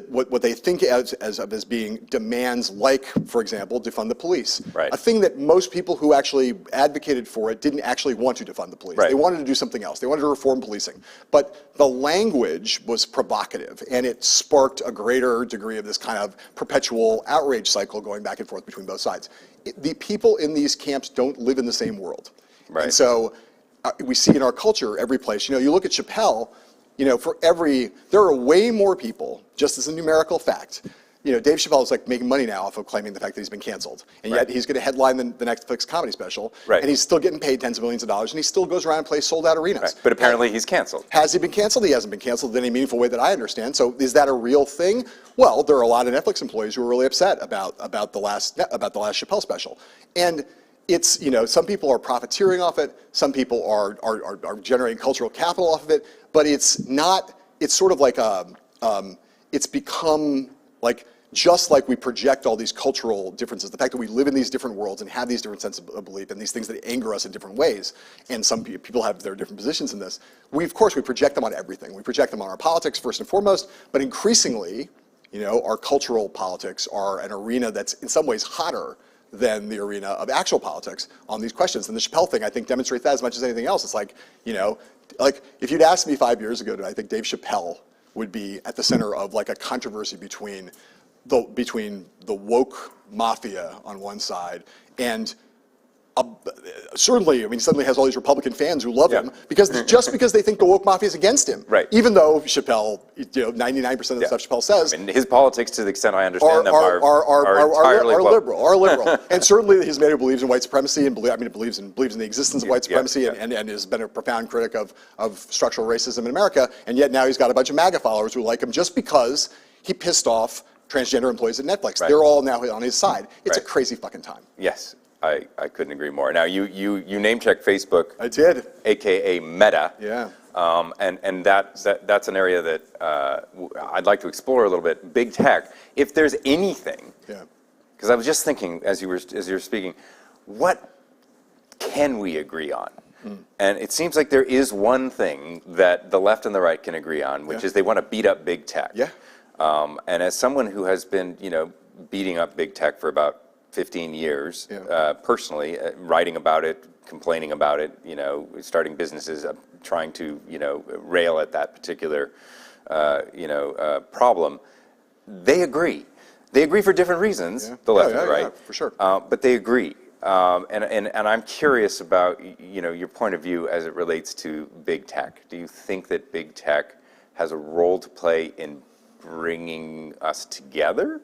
what they think as being demands like, for example, defund the police. Right. A thing that most people who actually advocated for it didn't actually want to defund the police. Right. They wanted to do something else. They wanted to reform policing. But the language was provocative, and it sparked a greater degree of this kind of perpetual outrage cycle going back and forth between both sides. The people in these camps don't live in the same world. Right. And so we see in our culture, every place, you know, you look at Chappelle, you know, there are way more people, just as a numerical fact. You know, Dave Chappelle is like making money now off of claiming the fact that he's been canceled. And yet he's going to headline the Netflix comedy special. Right. And he's still getting paid tens of millions of dollars, and he still goes around and plays sold out arenas. Right. But apparently he's canceled. Has he been canceled? He hasn't been canceled in any meaningful way that I understand. So is that a real thing? Well, there are a lot of Netflix employees who are really upset about the last Chappelle special. And it's, you know, some people are profiteering off it, some people are generating cultural capital off of it, but it's not, it's sort of like it's become like, just like we project all these cultural differences, the fact that we live in these different worlds and have these different senses of belief and these things that anger us in different ways, and some people have their different positions in this, of course we project them on everything. We project them on our politics first and foremost, but increasingly, you know, our cultural politics are an arena that's in some ways hotter than the arena of actual politics on these questions. And the Chappelle thing, I think, demonstrates that as much as anything else. It's like, you know, like if you'd asked me 5 years ago, I think Dave Chappelle would be at the center of like a controversy between the woke mafia on one side and certainly, I mean, suddenly has all these Republican fans who love him because they think the woke mafia is against him. Right. Even though Chappelle, you know, 99% of the stuff Chappelle says, I mean, his politics, to the extent I understand them, are liberal. And certainly his man who believes in white supremacy and believes in the existence of white supremacy and has been a profound critic of structural racism in America. And yet now he's got a bunch of MAGA followers who like him just because he pissed off transgender employees at Netflix. Right. They're all now on his side. It's a crazy fucking time. Yes. I couldn't agree more. Now, you name check Facebook. I did. AKA Meta. Yeah. And that's an area that I'd like to explore a little bit. Big tech. If there's anything, because I was just thinking as you were speaking, what can we agree on? And it seems like there is one thing that the left and the right can agree on, which is they want to beat up big tech. Yeah. And as someone who has been, you know, beating up big tech for about 15 years, personally, writing about it, complaining about it, you know, starting businesses, trying to, you know, rail at that particular, problem. They agree. They agree for different reasons, the left and the right. Yeah, for sure. But they agree. And I'm curious about, you know, your point of view as it relates to big tech. Do you think that big tech has a role to play in bringing us together?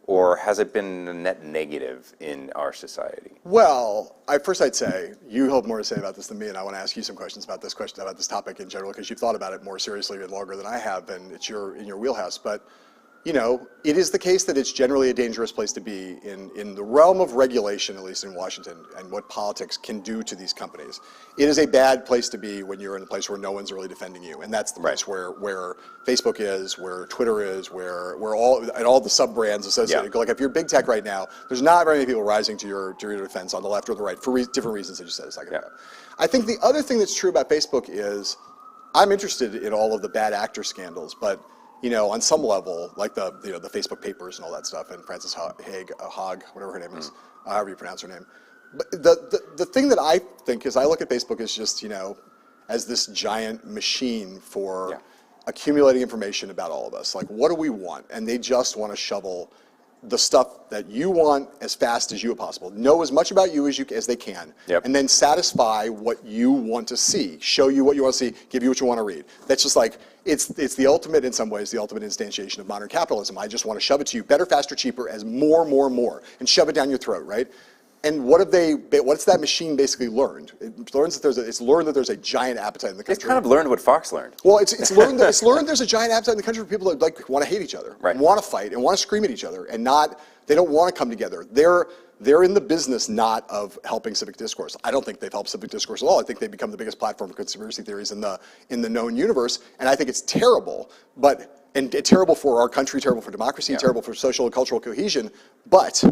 Or has it been a net negative in our society? Well, I'd say you have more to say about this than me, and I want to ask you some questions about this topic in general, because you've thought about it more seriously and longer than I have, and it's in your wheelhouse. But you know, it is the case that it's generally a dangerous place to be in the realm of regulation, at least in Washington, and what politics can do to these companies. It is a bad place to be when you're in a place where no one's really defending you, and that's the place where Facebook is, where Twitter is, where all the sub-brands associated. Like if you're big tech right now, there's not very many people rising to your defense on the left or the right for different reasons that you said a second ago. I think the other thing that's true about Facebook is I'm interested in all of the bad actor scandals, but you know, on some level, like the Facebook papers and all that stuff, and Frances Hogg, whatever her name is, however you pronounce her name. But the thing that I think is I look at Facebook as just, as this giant machine for accumulating information about all of us. Like, what do we want? And they just want to shovel the stuff that you want as fast as you possible. Know as much about you as they can, and then satisfy what you want to see. Show you what you want to see. Give you what you want to read. That's just like it's the ultimate, in some ways, the ultimate instantiation of modern capitalism. I just want to shove it to you, better, faster, cheaper, as more, and shove it down your throat, right? And what's that machine basically learned? It learns that it's learned that there's a giant appetite in the country. It's kind of learned what Fox learned. Well, it's learned there's a giant appetite in the country for people that want to hate each other, want to fight, and want to scream at each other, and they don't want to come together. They're in the business not of helping civic discourse. I don't think they've helped civic discourse at all. I think they've become the biggest platform for conspiracy theories in the known universe, and I think it's terrible. And terrible for our country, terrible for democracy, terrible for social and cultural cohesion. But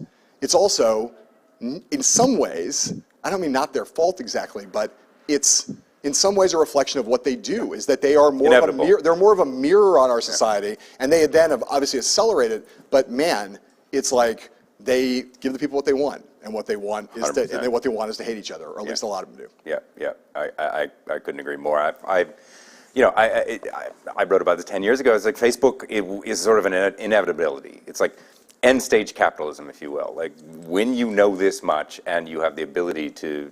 it's also, in some ways, I don't mean not their fault exactly, but it's in some ways a reflection of what they do, is that they are more of a mirror, they're more of a mirror on our society, and they then have obviously accelerated, but man, it's like they give the people what they want, and what they want is to hate each other, or at least a lot of them do. Yeah. I couldn't agree more. I wrote about this 10 years ago. It's like Facebook is sort of an inevitability. It's like end stage capitalism, if you will. Like when you know this much and you have the ability to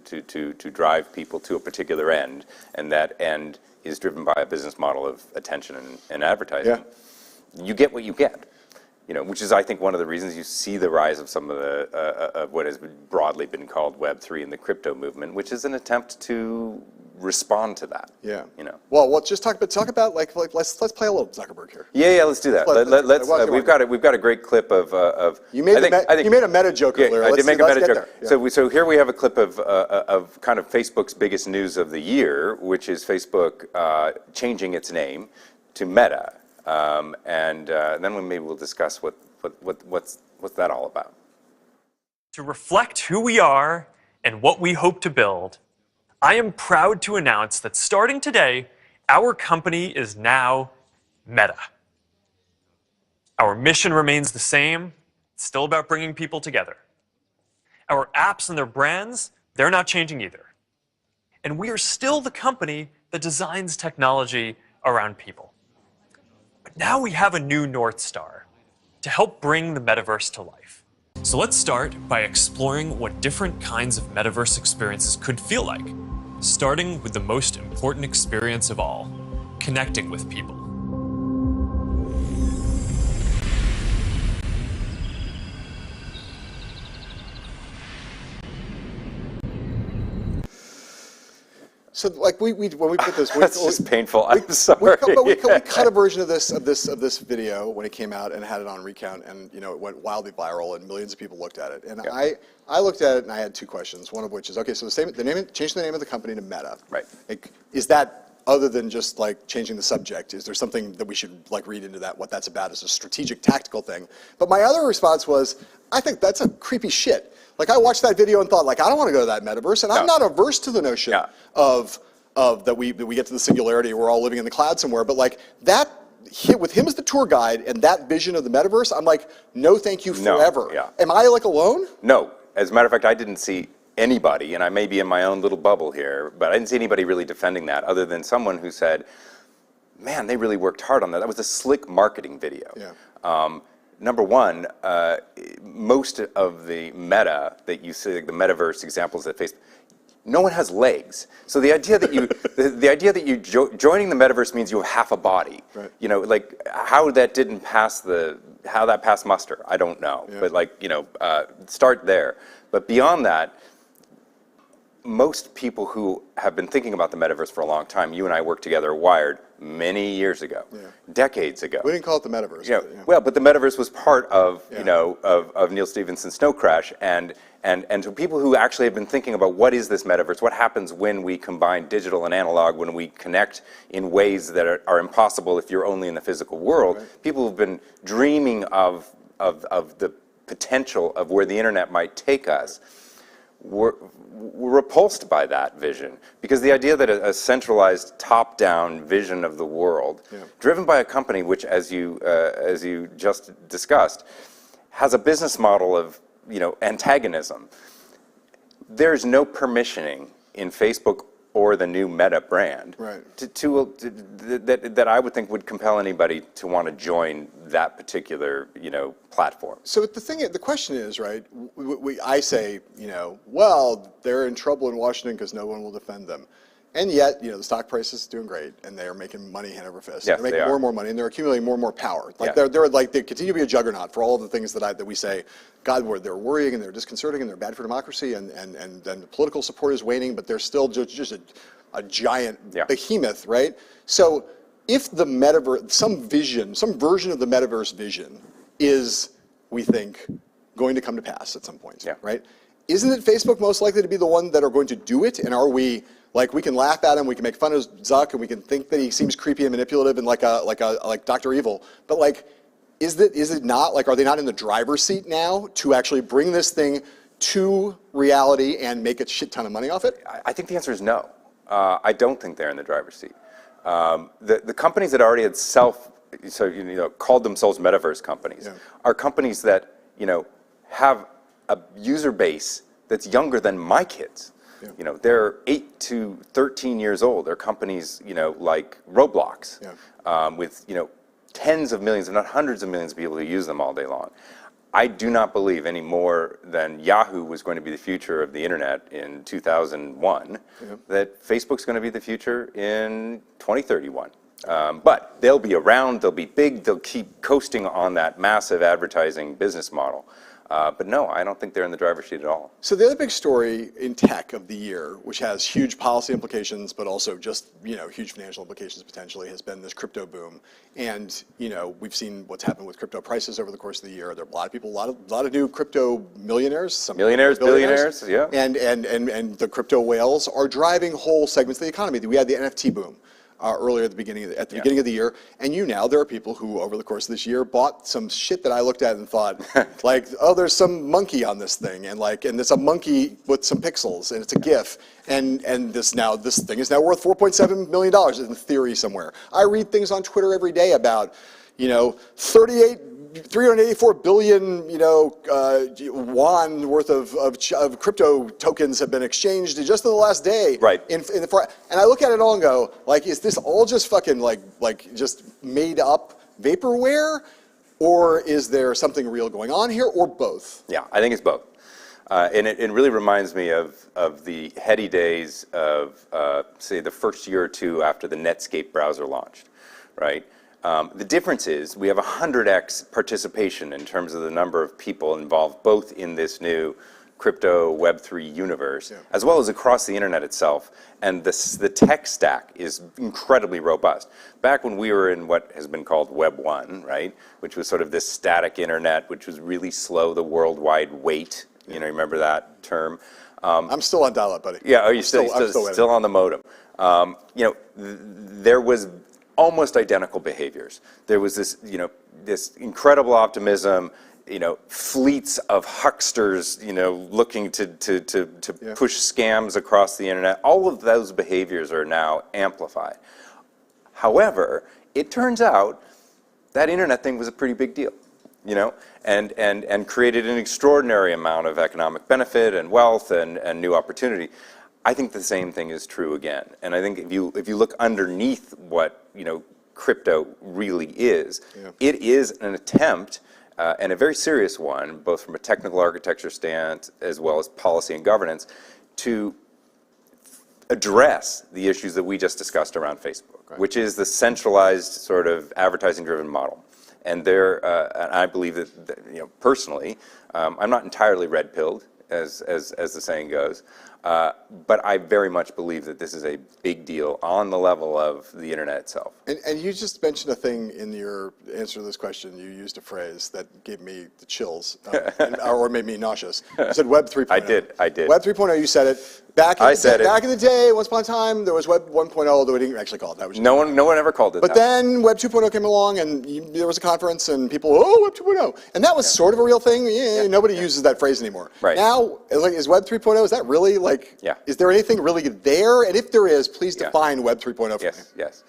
drive people to a particular end, and that end is driven by a business model of attention and advertising, you get what you get. Which is, I think, one of the reasons you see the rise of some of of what has broadly been called Web3 and the crypto movement, which is an attempt to respond to that. Yeah. Well, just talk about like let's play a little Zuckerberg here. Yeah, let's do that. Let's we've got a great clip of you made a meta joke earlier. I did make a meta joke. Yeah. So here we have a clip of kind of Facebook's biggest news of the year, which is Facebook changing its name to Meta. And then maybe we'll discuss what's that all about. To reflect who we are and what we hope to build, I am proud to announce that starting today, our company is now Meta. Our mission remains the same. It's still about bringing people together. Our apps and their brands, they're not changing either. And we are still the company that designs technology around people. Now we have a new North Star to help bring the metaverse to life. So let's start by exploring what different kinds of metaverse experiences could feel like, starting with the most important experience of all, connecting with people. So, like when we put this, that's just painful. I'm sorry. We cut a version of this video when it came out and had it on Recount, and it went wildly viral, and millions of people looked at it. And I looked at it, and I had two questions. One of which is, okay, so change the name of the company to Meta. Right. Like, is that, other than just like changing the subject, is there something that we should like read into that? What that's about is a strategic, tactical thing. But my other response was, I think that's a creepy shit. Like, I watched that video and thought, like, I don't want to go to that metaverse, and I'm not averse to the notion of that we get to the singularity, we're all living in the cloud somewhere. But like that, with him as the tour guide and that vision of the metaverse, I'm like, no, thank you forever. Am I like alone? No. As a matter of fact, I didn't see anybody, and I may be in my own little bubble here, but I didn't see anybody really defending that, other than someone who said, "Man, they really worked hard on that. That was a slick marketing video." Yeah. Number one, most of the meta that you see, the metaverse examples that Facebook, no one has legs. So the idea that you, joining the metaverse means you have half a body. Right. Like how that passed muster, I don't know. Yeah. But start there. But beyond that, most people who have been thinking about the metaverse for a long time, you and I worked together at Wired many years ago, decades ago. We didn't call it the metaverse. Well, but the metaverse was part of, of Neil Stephenson's Snow Crash, and to people who actually have been thinking about what is this metaverse, what happens when we combine digital and analog, when we connect in ways that are impossible if you're only in the physical world. Right. People have been dreaming of the potential of where the internet might take us. We're repulsed by that vision, because the idea that a centralized top-down vision of the world, driven by a company which, as you just discussed, has a business model of antagonism. There's no permissioning in Facebook or the new Meta brand that I would think would compel anybody to want to join that particular platform. So the question is, right? I say, well, they're in trouble in Washington because no one will defend them. And yet, the stock price is doing great, and they are making money hand over fist. Yes, they're making more and more money, and they're accumulating more and more power. Like they continue to be a juggernaut for all of the things that we say, God, they're worrying and they're disconcerting and they're bad for democracy, and the political support is waning, but they're still just a giant behemoth, right? So if the metaverse, some version of the metaverse vision is, we think, going to come to pass at some point, right? Isn't it Facebook most likely to be the one that are going to do it? And are we, we can laugh at him, we can make fun of Zuck, and we can think that he seems creepy and manipulative and like Dr. Evil, but is it not, are they not in the driver's seat now to actually bring this thing to reality and make a shit ton of money off it? I think the answer is no. I don't think they're in the driver's seat. The companies that already had called themselves metaverse companies are companies that have a user base that's younger than my kids. They're 8 to 13 years old. They're companies like Roblox with tens of millions, if not hundreds of millions of people who use them all day long. I do not believe any more than Yahoo was going to be the future of the internet in 2001 that Facebook's going to be the future in 2031. But they'll be around, they'll be big, they'll keep coasting on that massive advertising business model. But no, I don't think they're in the driver's seat at all. So the other big story in tech of the year, which has huge policy implications, but also just huge financial implications potentially, has been this crypto boom. And we've seen what's happened with crypto prices over the course of the year. There are a lot of people, a lot of new crypto millionaires, some millionaires, billionaires, yeah. And the crypto whales are driving whole segments of the economy. We had the NFT boom. Earlier at the beginning of the year, and there are people who over the course of this year bought some shit that I looked at and thought, oh, there's some monkey on this thing, and it's a monkey with some pixels, and it's a GIF, and this thing is now worth $4.7 million in theory somewhere. I read things on Twitter every day about, 384 billion, yuan worth of crypto tokens have been exchanged just in the last day. Right. And I look at it all and go, is this all just fucking just made up vaporware, or is there something real going on here, or both? Yeah, I think it's both. And it really reminds me of the heady days of, say, the first year or two after the Netscape browser launched, right? The difference is we have 100x participation in terms of the number of people involved both in this new crypto Web3 universe, as well as across the internet itself. And the tech stack is incredibly robust. Back when we were in what has been called Web 1, right, which was sort of this static internet, which was really slow, the worldwide wait, remember that term? I'm still on dial-up, buddy. Yeah, are you still on the modem? There was almost identical behaviors. There was this, this incredible optimism, fleets of hucksters, looking to push scams across the internet. All of those behaviors are now amplified. However, it turns out that internet thing was a pretty big deal, and created an extraordinary amount of economic benefit and wealth and new opportunity. I think the same thing is true again. And I think if you look underneath what crypto really is, it is an attempt, and a very serious one, both from a technical architecture stance as well as policy and governance, to address the issues that we just discussed around Facebook, which is the centralized sort of advertising-driven model. And I believe that personally, I'm not entirely red-pilled, as the saying goes. But I very much believe that this is a big deal on the level of the internet itself. And you just mentioned a thing in your answer to this question. You used a phrase that gave me the chills, or made me nauseous. You said Web 3.0. I did. Web 3.0, you said it. Back in the day, once upon a time, there was Web 1.0, though we didn't actually call it that. No one ever called it that. But then Web 2.0 came along, and there was a conference, and people, Web 2.0. And that was sort of a real thing. Nobody uses that phrase anymore. Right. Now, is Web 3.0, is that really is there anything really there? And if there is, please define Web 3.0 for me. Yes.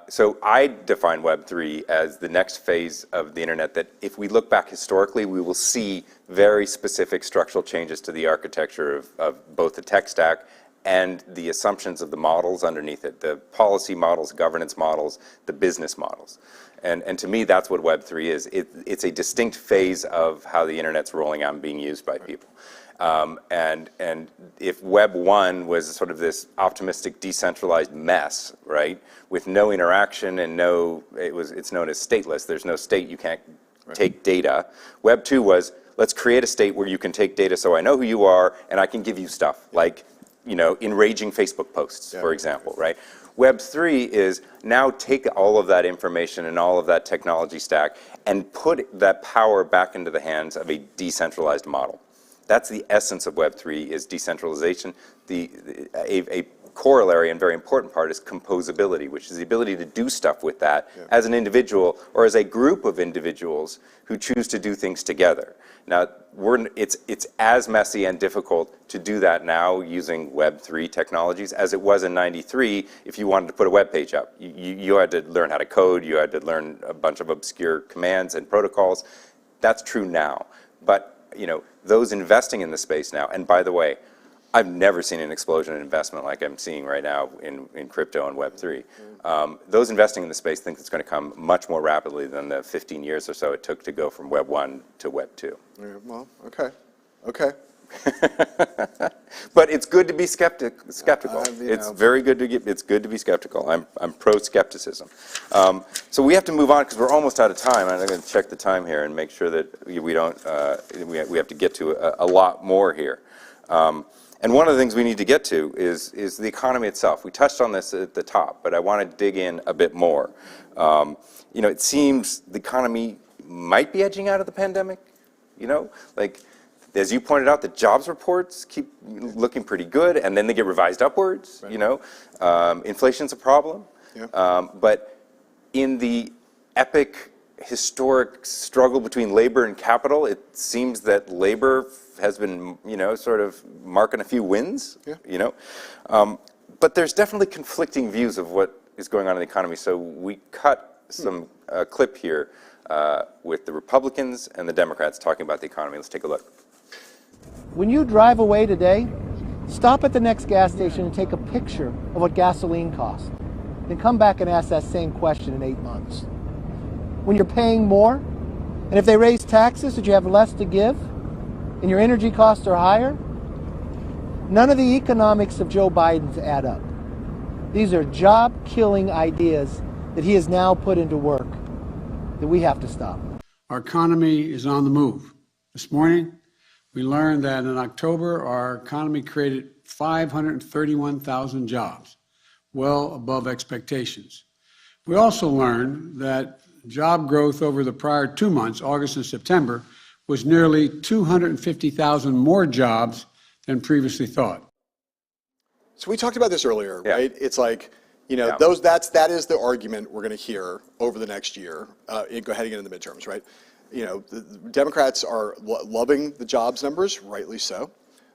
So I define Web3 as the next phase of the internet that if we look back historically, we will see very specific structural changes to the architecture of both the tech stack and the assumptions of the models underneath it, the policy models, governance models, the business models. And to me, that's what Web3 is. It's a distinct phase of how the internet's rolling out and being used by people. And if Web 1 was sort of this optimistic, decentralized mess, right, with no interaction and it's known as stateless. There's no state, you can't take data. Web 2 was, let's create a state where you can take data so I know who you are and I can give you stuff, like, enraging Facebook posts, for example, right? Web 3 is now take all of that information and all of that technology stack and put that power back into the hands of a decentralized model. That's the essence of Web3 is decentralization. A corollary and very important part is composability, which is the ability to do stuff with that as an individual or as a group of individuals who choose to do things together. Now, it's as messy and difficult to do that now using Web3 technologies as it was in '93 if you wanted to put a web page up. You had to learn how to code, you had to learn a bunch of obscure commands and protocols. That's true now. But those investing in the space now, and by the way, I've never seen an explosion in investment like I'm seeing right now in crypto and Web3. Those investing in the space think it's going to come much more rapidly than the 15 years or so it took to go from Web 1 to Web 2. Yeah, well, okay. But it's good to be skeptical. It's very good it's good to be skeptical. I'm pro skepticism. So we have to move on because we're almost out of time. I'm going to check the time here and make sure that we don't. We have to get to a lot more here. And one of the things we need to get to is the economy itself. We touched on this at the top, but I want to dig in a bit more. It seems the economy might be edging out of the pandemic. As you pointed out, the jobs reports keep looking pretty good, and then they get revised upwards. Right. Inflation's a problem. Yeah. But in the epic, historic struggle between labor and capital, it seems that labor has been, sort of marking a few wins. Yeah. But there's definitely conflicting views of what is going on in the economy. So we cut some clip here with the Republicans and the Democrats talking about the economy. Let's take a look. When you drive away today, stop at the next gas station and take a picture of what gasoline costs. Then come back and ask that same question in 8 months. When you're paying more, and if they raise taxes, that you have less to give, and your energy costs are higher, none of the economics of Joe Biden's add up. These are job-killing ideas that he has now put into work that we have to stop. Our economy is on the move. This morning, we learned that in October, our economy created 531,000 jobs, well above expectations. We also learned that job growth over the prior 2 months, August and September, was nearly 250,000 more jobs than previously thought. So we talked about this earlier, right? It's like, that is the argument we're going to hear over the next year, heading into the midterms, right? The Democrats are loving the jobs numbers, rightly so.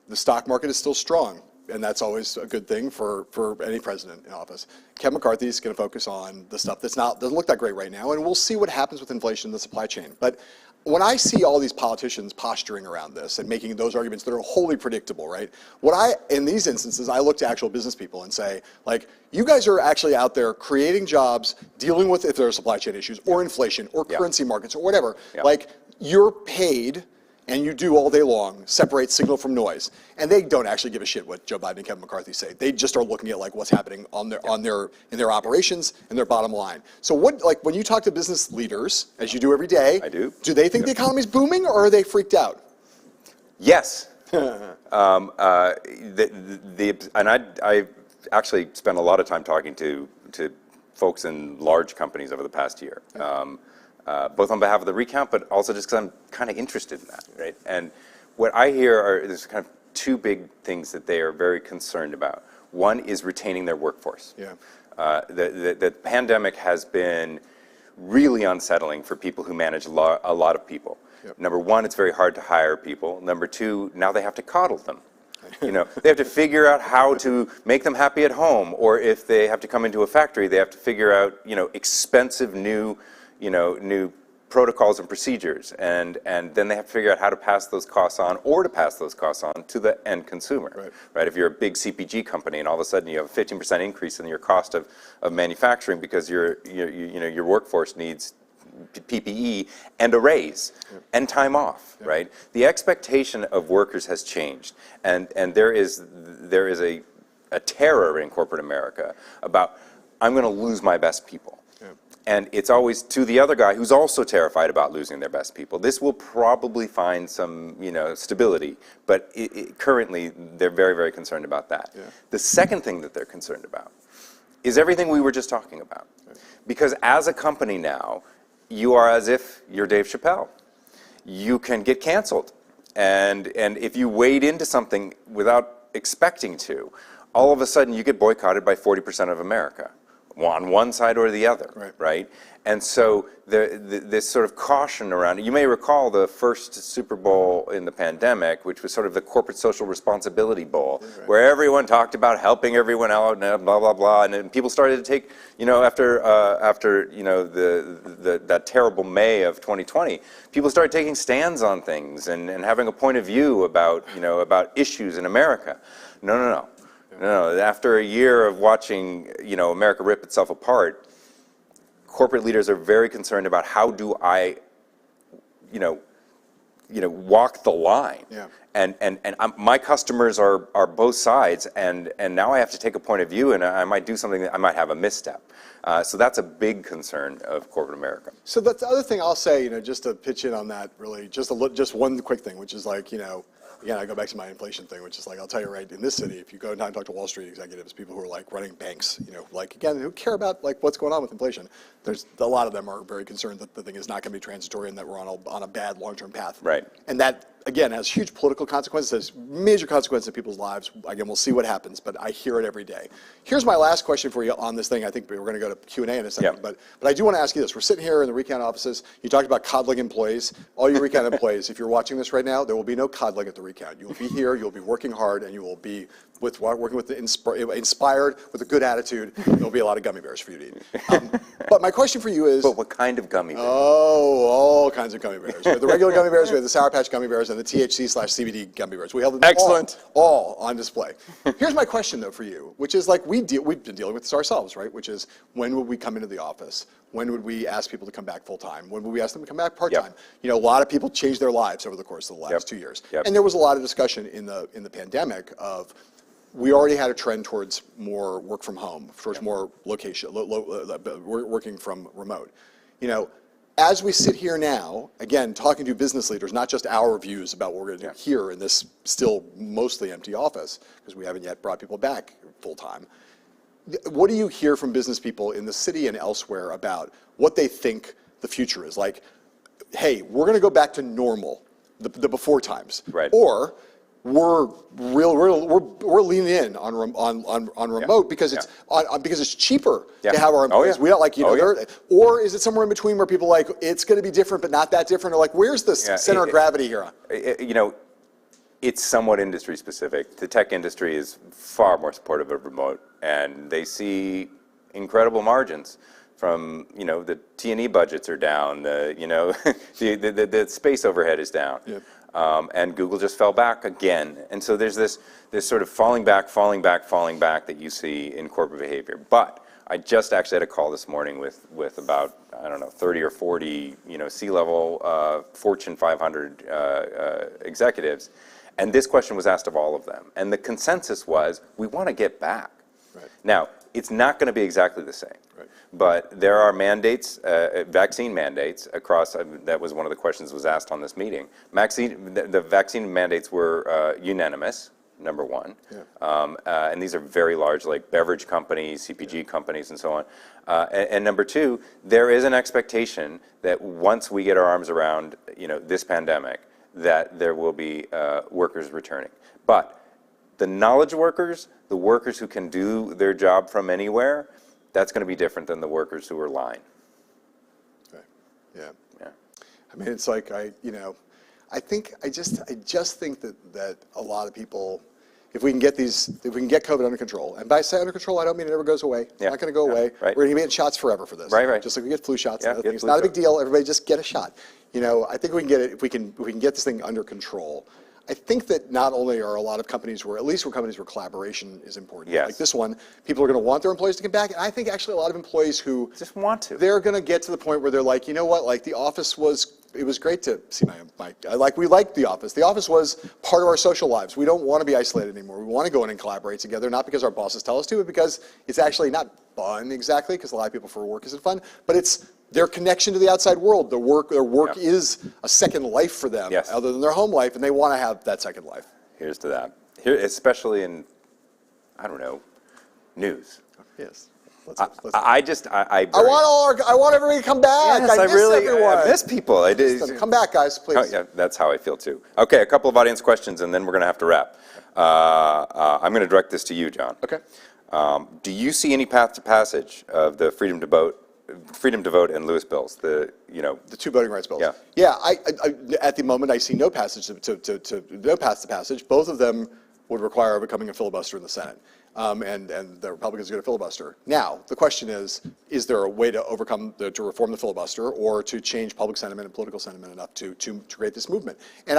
The stock market is still strong, and that's always a good thing for any president in office. Kevin McCarthy is going to focus on the stuff doesn't look that great right now, and we'll see what happens with inflation in the supply chain. But when I see all these politicians posturing around this and making those arguments that are wholly predictable, right? In these instances, I look to actual business people and say, you guys are actually out there creating jobs, dealing with if there are supply chain issues or inflation or currency markets or whatever. You're paid and you do all day long, separate signal from noise. And they don't actually give a shit what Joe Biden and Kevin McCarthy say. They just are looking at what's happening in their operations and their bottom line. So when you talk to business leaders, as you do every day, I do. Do they think the economy's booming or are they freaked out? Yes. And I actually spent a lot of time talking to folks in large companies over the past year. Both on behalf of the Recount, but also just because I'm kind of interested in that, right? And what I hear there's kind of two big things that they are very concerned about. One is retaining their workforce. Yeah. The pandemic has been really unsettling for people who manage a lot of people. Yep. Number one, it's very hard to hire people. Number two, now they have to coddle them. You know, they have to figure out how to make them happy at home, or if they have to come into a factory, they have to figure out, you know, expensive new protocols and procedures, and then they have to figure out how to pass those costs on, or to pass those costs on to the end consumer. Right? If you're a big CPG company and all of a sudden you have a 15% increase in your cost of manufacturing because your workforce needs PPE and a raise and time off, right? The expectation of workers has changed, and there is a terror in corporate America about, I'm going to lose my best people. And it's always to the other guy who's also terrified about losing their best people. This will probably find some, you know, stability, but currently they're very, very concerned about that. The second thing that they're concerned about is everything we were just talking about. Because as a company now, you are as if you're Dave Chappelle. You can get canceled. And if you wade into something without expecting to, all of a sudden you get boycotted by 40% of America, on one side or the other, right? And so this sort of caution around it. You may recall the first Super Bowl in the pandemic, which was sort of the corporate social responsibility bowl, where everyone talked about helping everyone out and blah, blah, blah. And then people started to take, you know, after you know, that terrible May of 2020, people started taking stands on things and having a point of view about, you know, about issues in America. No. After a year of watching, you know, America rip itself apart, corporate leaders are very concerned about how do I, you know, walk the line. And my customers are both sides, and now I have to take a point of view, and I might do something that I might have a misstep. So that's a big concern of corporate America. So that's the other thing I'll say, you know, just to pitch in on that, really, just one quick thing, which is like, you know, again, I go back to my inflation thing, which is like, I'll tell you right, in this city, if you go down and talk to Wall Street executives, people who are like running banks, you know, like, again, who care about like what's going on with inflation, there's a lot of them are very concerned that the thing is not going to be transitory and that we're on a bad long-term path. Right. And that, again, has huge political consequences, has major consequences in people's lives. Again, we'll see what happens, but I hear it every day. Here's my last question for you on this thing. I think we're going to go to Q&A in a second, but I do want to ask you this. We're sitting here in the Recount offices. You talked about coddling employees. All you Recount employees, if you're watching this right now, there will be no coddling at the Recount. You will be here, you'll be working hard, and you will be working with inspired, with a good attitude. There'll be a lot of gummy bears for you to eat. But my question for you is... But what kind of gummy bears? Oh, all kinds of gummy bears. We have the regular gummy bears, we have the Sour Patch gummy bears, and the THC/CBD gummy bears. We have them all on display. Here's my question, though, for you, which is like we've been dealing with this ourselves, right? Which is, when would we come into the office? When would we ask people to come back full-time? When would we ask them to come back part-time? You know, a lot of people changed their lives over the course of the last 2 years. And there was a lot of discussion in the pandemic of, we already had a trend towards more work from home, towards more location, working from remote. You know, as we sit here now, again, talking to business leaders, not just our views about what we're going to do here in this still mostly empty office, because we haven't yet brought people back full-time. What do you hear from business people in the city and elsewhere about what they think the future is? Like, hey, we're going to go back to normal, the before times. Or we're leaning in on remote because it's because it's cheaper to have our employees. We don't like, you know, or is it somewhere in between where people like, it's going to be different but not that different, or like, where's the center of gravity here? You know, it's somewhat industry specific. The tech industry is far more supportive of remote, and they see incredible margins. From, you know, the T&E budgets are down, you know, the space overhead is down. And Google just fell back again. And so there's this sort of falling back that you see in corporate behavior. But I just actually had a call this morning with about, I don't know, 30 or 40, you know, C-level Fortune 500 executives. And this question was asked of all of them. And the consensus was, we want to get back. Now, it's not going to be exactly the same. But there are mandates, vaccine mandates across, that was one of the questions that was asked on this meeting. The vaccine mandates were unanimous, number one. And these are very large, like beverage companies, CPG companies, and so on. And number two, there is an expectation that once we get our arms around, you know, this pandemic, that there will be workers returning. But the knowledge workers, the workers who can do their job from anywhere, that's going to be different than the workers who are lying. I mean, it's like, I just think that a lot of people, if we can get COVID under control, and by say under control, I don't mean it never goes away. It's not going to go away. Right. We're going to be getting shots forever for this. Right. Just like we get flu shots. Yeah, And other things. It's not a big deal. Everybody just get a shot. I think we can get it if we can get this thing under control. I think that not only are a lot of companies where collaboration is important. Yes. Like this one, people are going to want their employees to come back, and I think actually a lot of employees who just want to. They're going to get to the point where they're like, you know what? Like the office it was great to see we liked the office. The office was part of our social lives. We don't want to be isolated anymore. We want to go in and collaborate together, not because our bosses tell us to, but because it's actually not fun exactly, because a lot of people for work isn't fun, but it's their connection to the outside world. Their work is a second life for them, other than their home life, and they want to have that second life. Here's to that. Here, especially in, I don't know, news. Yes. I want everybody to come back. Yes, I miss everyone. I miss people. Come back, guys, please. Oh, yeah, that's how I feel too. Okay, a couple of audience questions, and then we're going to have to wrap. I'm going to direct this to you, John. Okay. Do you see any path to passage of the freedom to vote and Lewis bills? The two voting rights bills. Yeah. Yeah. I at the moment I see no passage no path to passage. Both of them would require becoming a filibuster in the Senate. And the Republicans are going to filibuster. Now, the question is there a way to to reform the filibuster or to change public sentiment and political sentiment enough to create this movement? And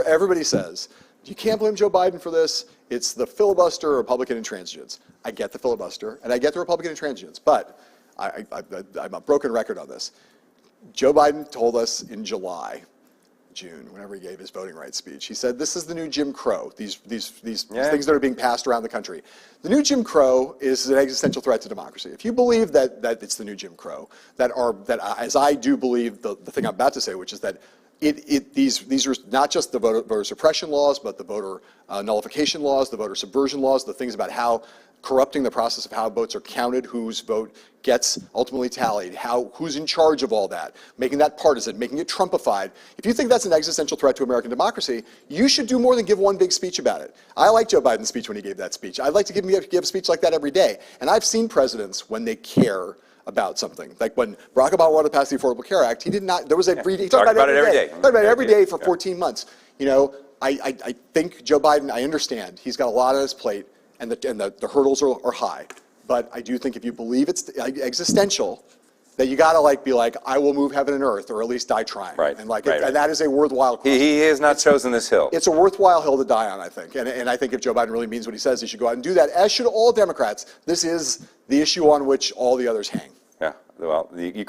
everybody says, you can't blame Joe Biden for this. It's the filibuster, Republican intransigence. I get the filibuster, and I get the Republican intransigence, but I'm a broken record on this. Joe Biden told us in June, whenever he gave his voting rights speech, he said, this is the new Jim Crow, these things that are being passed around the country. The new Jim Crow is an existential threat to democracy. If you believe that it's the new Jim Crow, as I do believe the thing I'm about to say, which is that these are not just the voter suppression laws, but the voter nullification laws, the voter subversion laws, the things about how corrupting the process of how votes are counted, whose vote gets ultimately tallied, who's in charge of all that, making that partisan, making it Trumpified. If you think that's an existential threat to American democracy, you should do more than give one big speech about it. I like Joe Biden's speech when he gave that speech. I'd like to give a speech like that every day. And I've seen presidents when they care about something. Like when Barack Obama wanted to pass the Affordable Care Act, he talked about it every day. Talked about it every day for 14 months. I think Joe Biden, I understand, he's got a lot on his plate, and the hurdles are high. But I do think if you believe it's existential, that you gotta be like, I will move heaven and earth, or at least die trying. Right. And and that is a worthwhile cause. He has not chosen this hill. It's a worthwhile hill to die on, I think. And I think if Joe Biden really means what he says, he should go out and do that, as should all Democrats. This is the issue on which all the others hang. Yeah. Well, you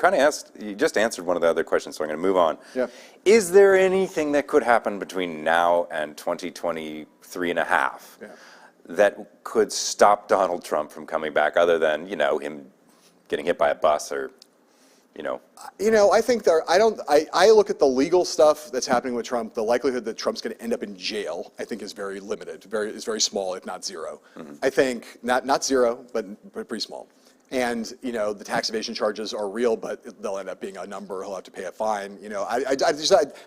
just answered one of the other questions, so I'm going to move on. Yeah. Is there anything that could happen between now and 2023 and a half that could stop Donald Trump from coming back, other than, him getting hit by a bus or, I think I look at the legal stuff that's happening with Trump. The likelihood that Trump's going to end up in jail, I think, is very limited, is very small, if not zero. Mm-hmm. I think not zero, but pretty small. And the tax evasion charges are real, but they'll end up being a number. He'll have to pay a fine. I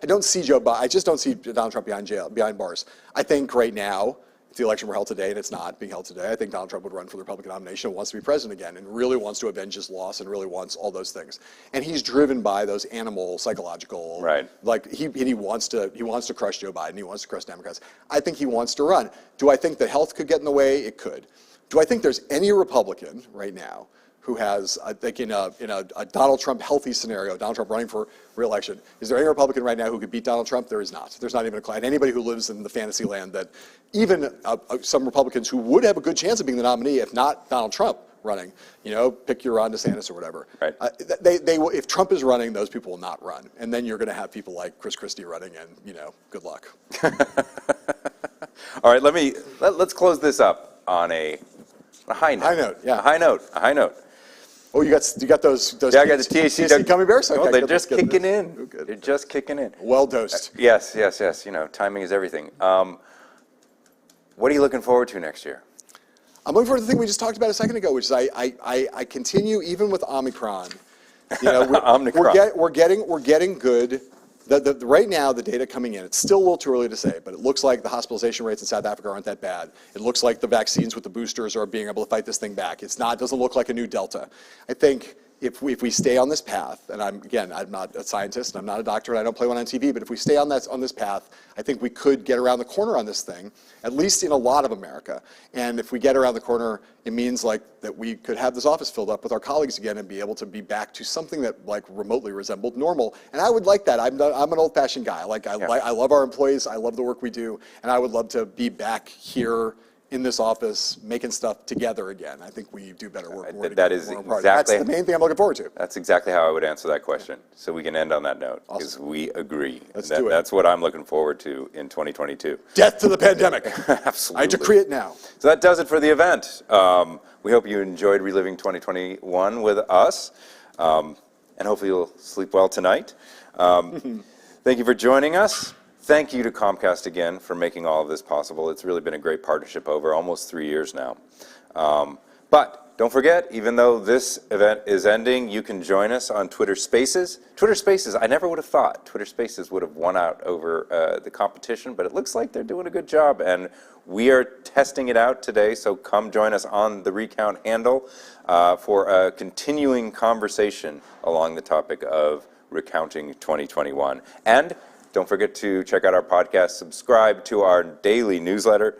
don't see Joe Biden. I just don't see Donald Trump behind bars. I think right now, if the election were held today, and it's not being held today, I think Donald Trump would run for the Republican nomination and wants to be president again, and really wants to avenge his loss, and really wants all those things. And he's driven by those animal psychological. Right. He wants to crush Joe Biden. He wants to crush Democrats. I think he wants to run. Do I think that health could get in the way? It could. Do I think there's any Republican right now who has, I think in a Donald Trump healthy scenario, Donald Trump running for re-election, is there any Republican right now who could beat Donald Trump? There is not. There's not even a client. Anybody who lives in the fantasy land that even some Republicans who would have a good chance of being the nominee, if not Donald Trump running, pick your Ron DeSantis or whatever. Right. If Trump is running, those people will not run. And then you're going to have people like Chris Christie running, and good luck. All right, let's close this up on a high note. High note, yeah. A high note. Oh, you got those. Yeah, I got the THC gummy bears. Okay, they're just kicking in. Oh, good. They're just kicking in. Well dosed. Yes. Timing is everything. What are you looking forward to next year? I'm looking forward to the thing we just talked about a second ago, which is I continue even with Omicron. Omicron. We're getting good. Right now, the data coming in, it's still a little too early to say, but it looks like the hospitalization rates in South Africa aren't that bad. It looks like the vaccines with the boosters are being able to fight this thing back. It doesn't look like a new Delta. I think if we stay on this path, and I'm not a scientist, and I'm not a doctor, and I don't play one on TV, but if we stay on this path, I think we could get around the corner on this thing, at least in a lot of America. And if we get around the corner, it means like that we could have this office filled up with our colleagues again and be able to be back to something that like remotely resembled normal. And I would like that. I'm an old-fashioned guy. I love our employees. I love the work we do, and I would love to be back here in this office making stuff together again. I think we do better work. That's the main thing I'm looking forward to. That's exactly how I would answer that question. So we can end on that note, because we agree. Let's do it. That's what I'm looking forward to in 2022. Death to the pandemic. Absolutely. I decree it now. So that does it for the event. We hope you enjoyed reliving 2021 with us, and hopefully you'll sleep well tonight. Thank you for joining us. Thank you to Comcast again for making all of this possible. It's really been a great partnership over almost 3 years now. But don't forget, even though this event is ending, you can join us on Twitter Spaces. Twitter Spaces, I never would have thought Twitter Spaces would have won out over the competition, but it looks like they're doing a good job, and we are testing it out today, so come join us on the Recount handle for a continuing conversation along the topic of Recounting 2021. And don't forget to check out our podcast, subscribe to our daily newsletter,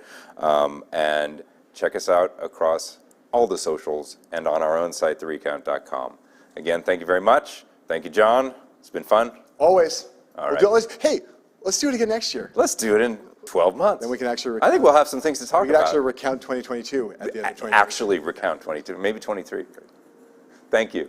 and check us out across all the socials and on our own site, therecount.com. Again, thank you very much. Thank you, John. It's been fun. Always. All right. Let's do it again next year. Let's do it in 12 months. Then we can actually I think we'll have some things to talk about. We can actually recount 2022 at the end of 2022. Actually recount 22, maybe 23. Thank you.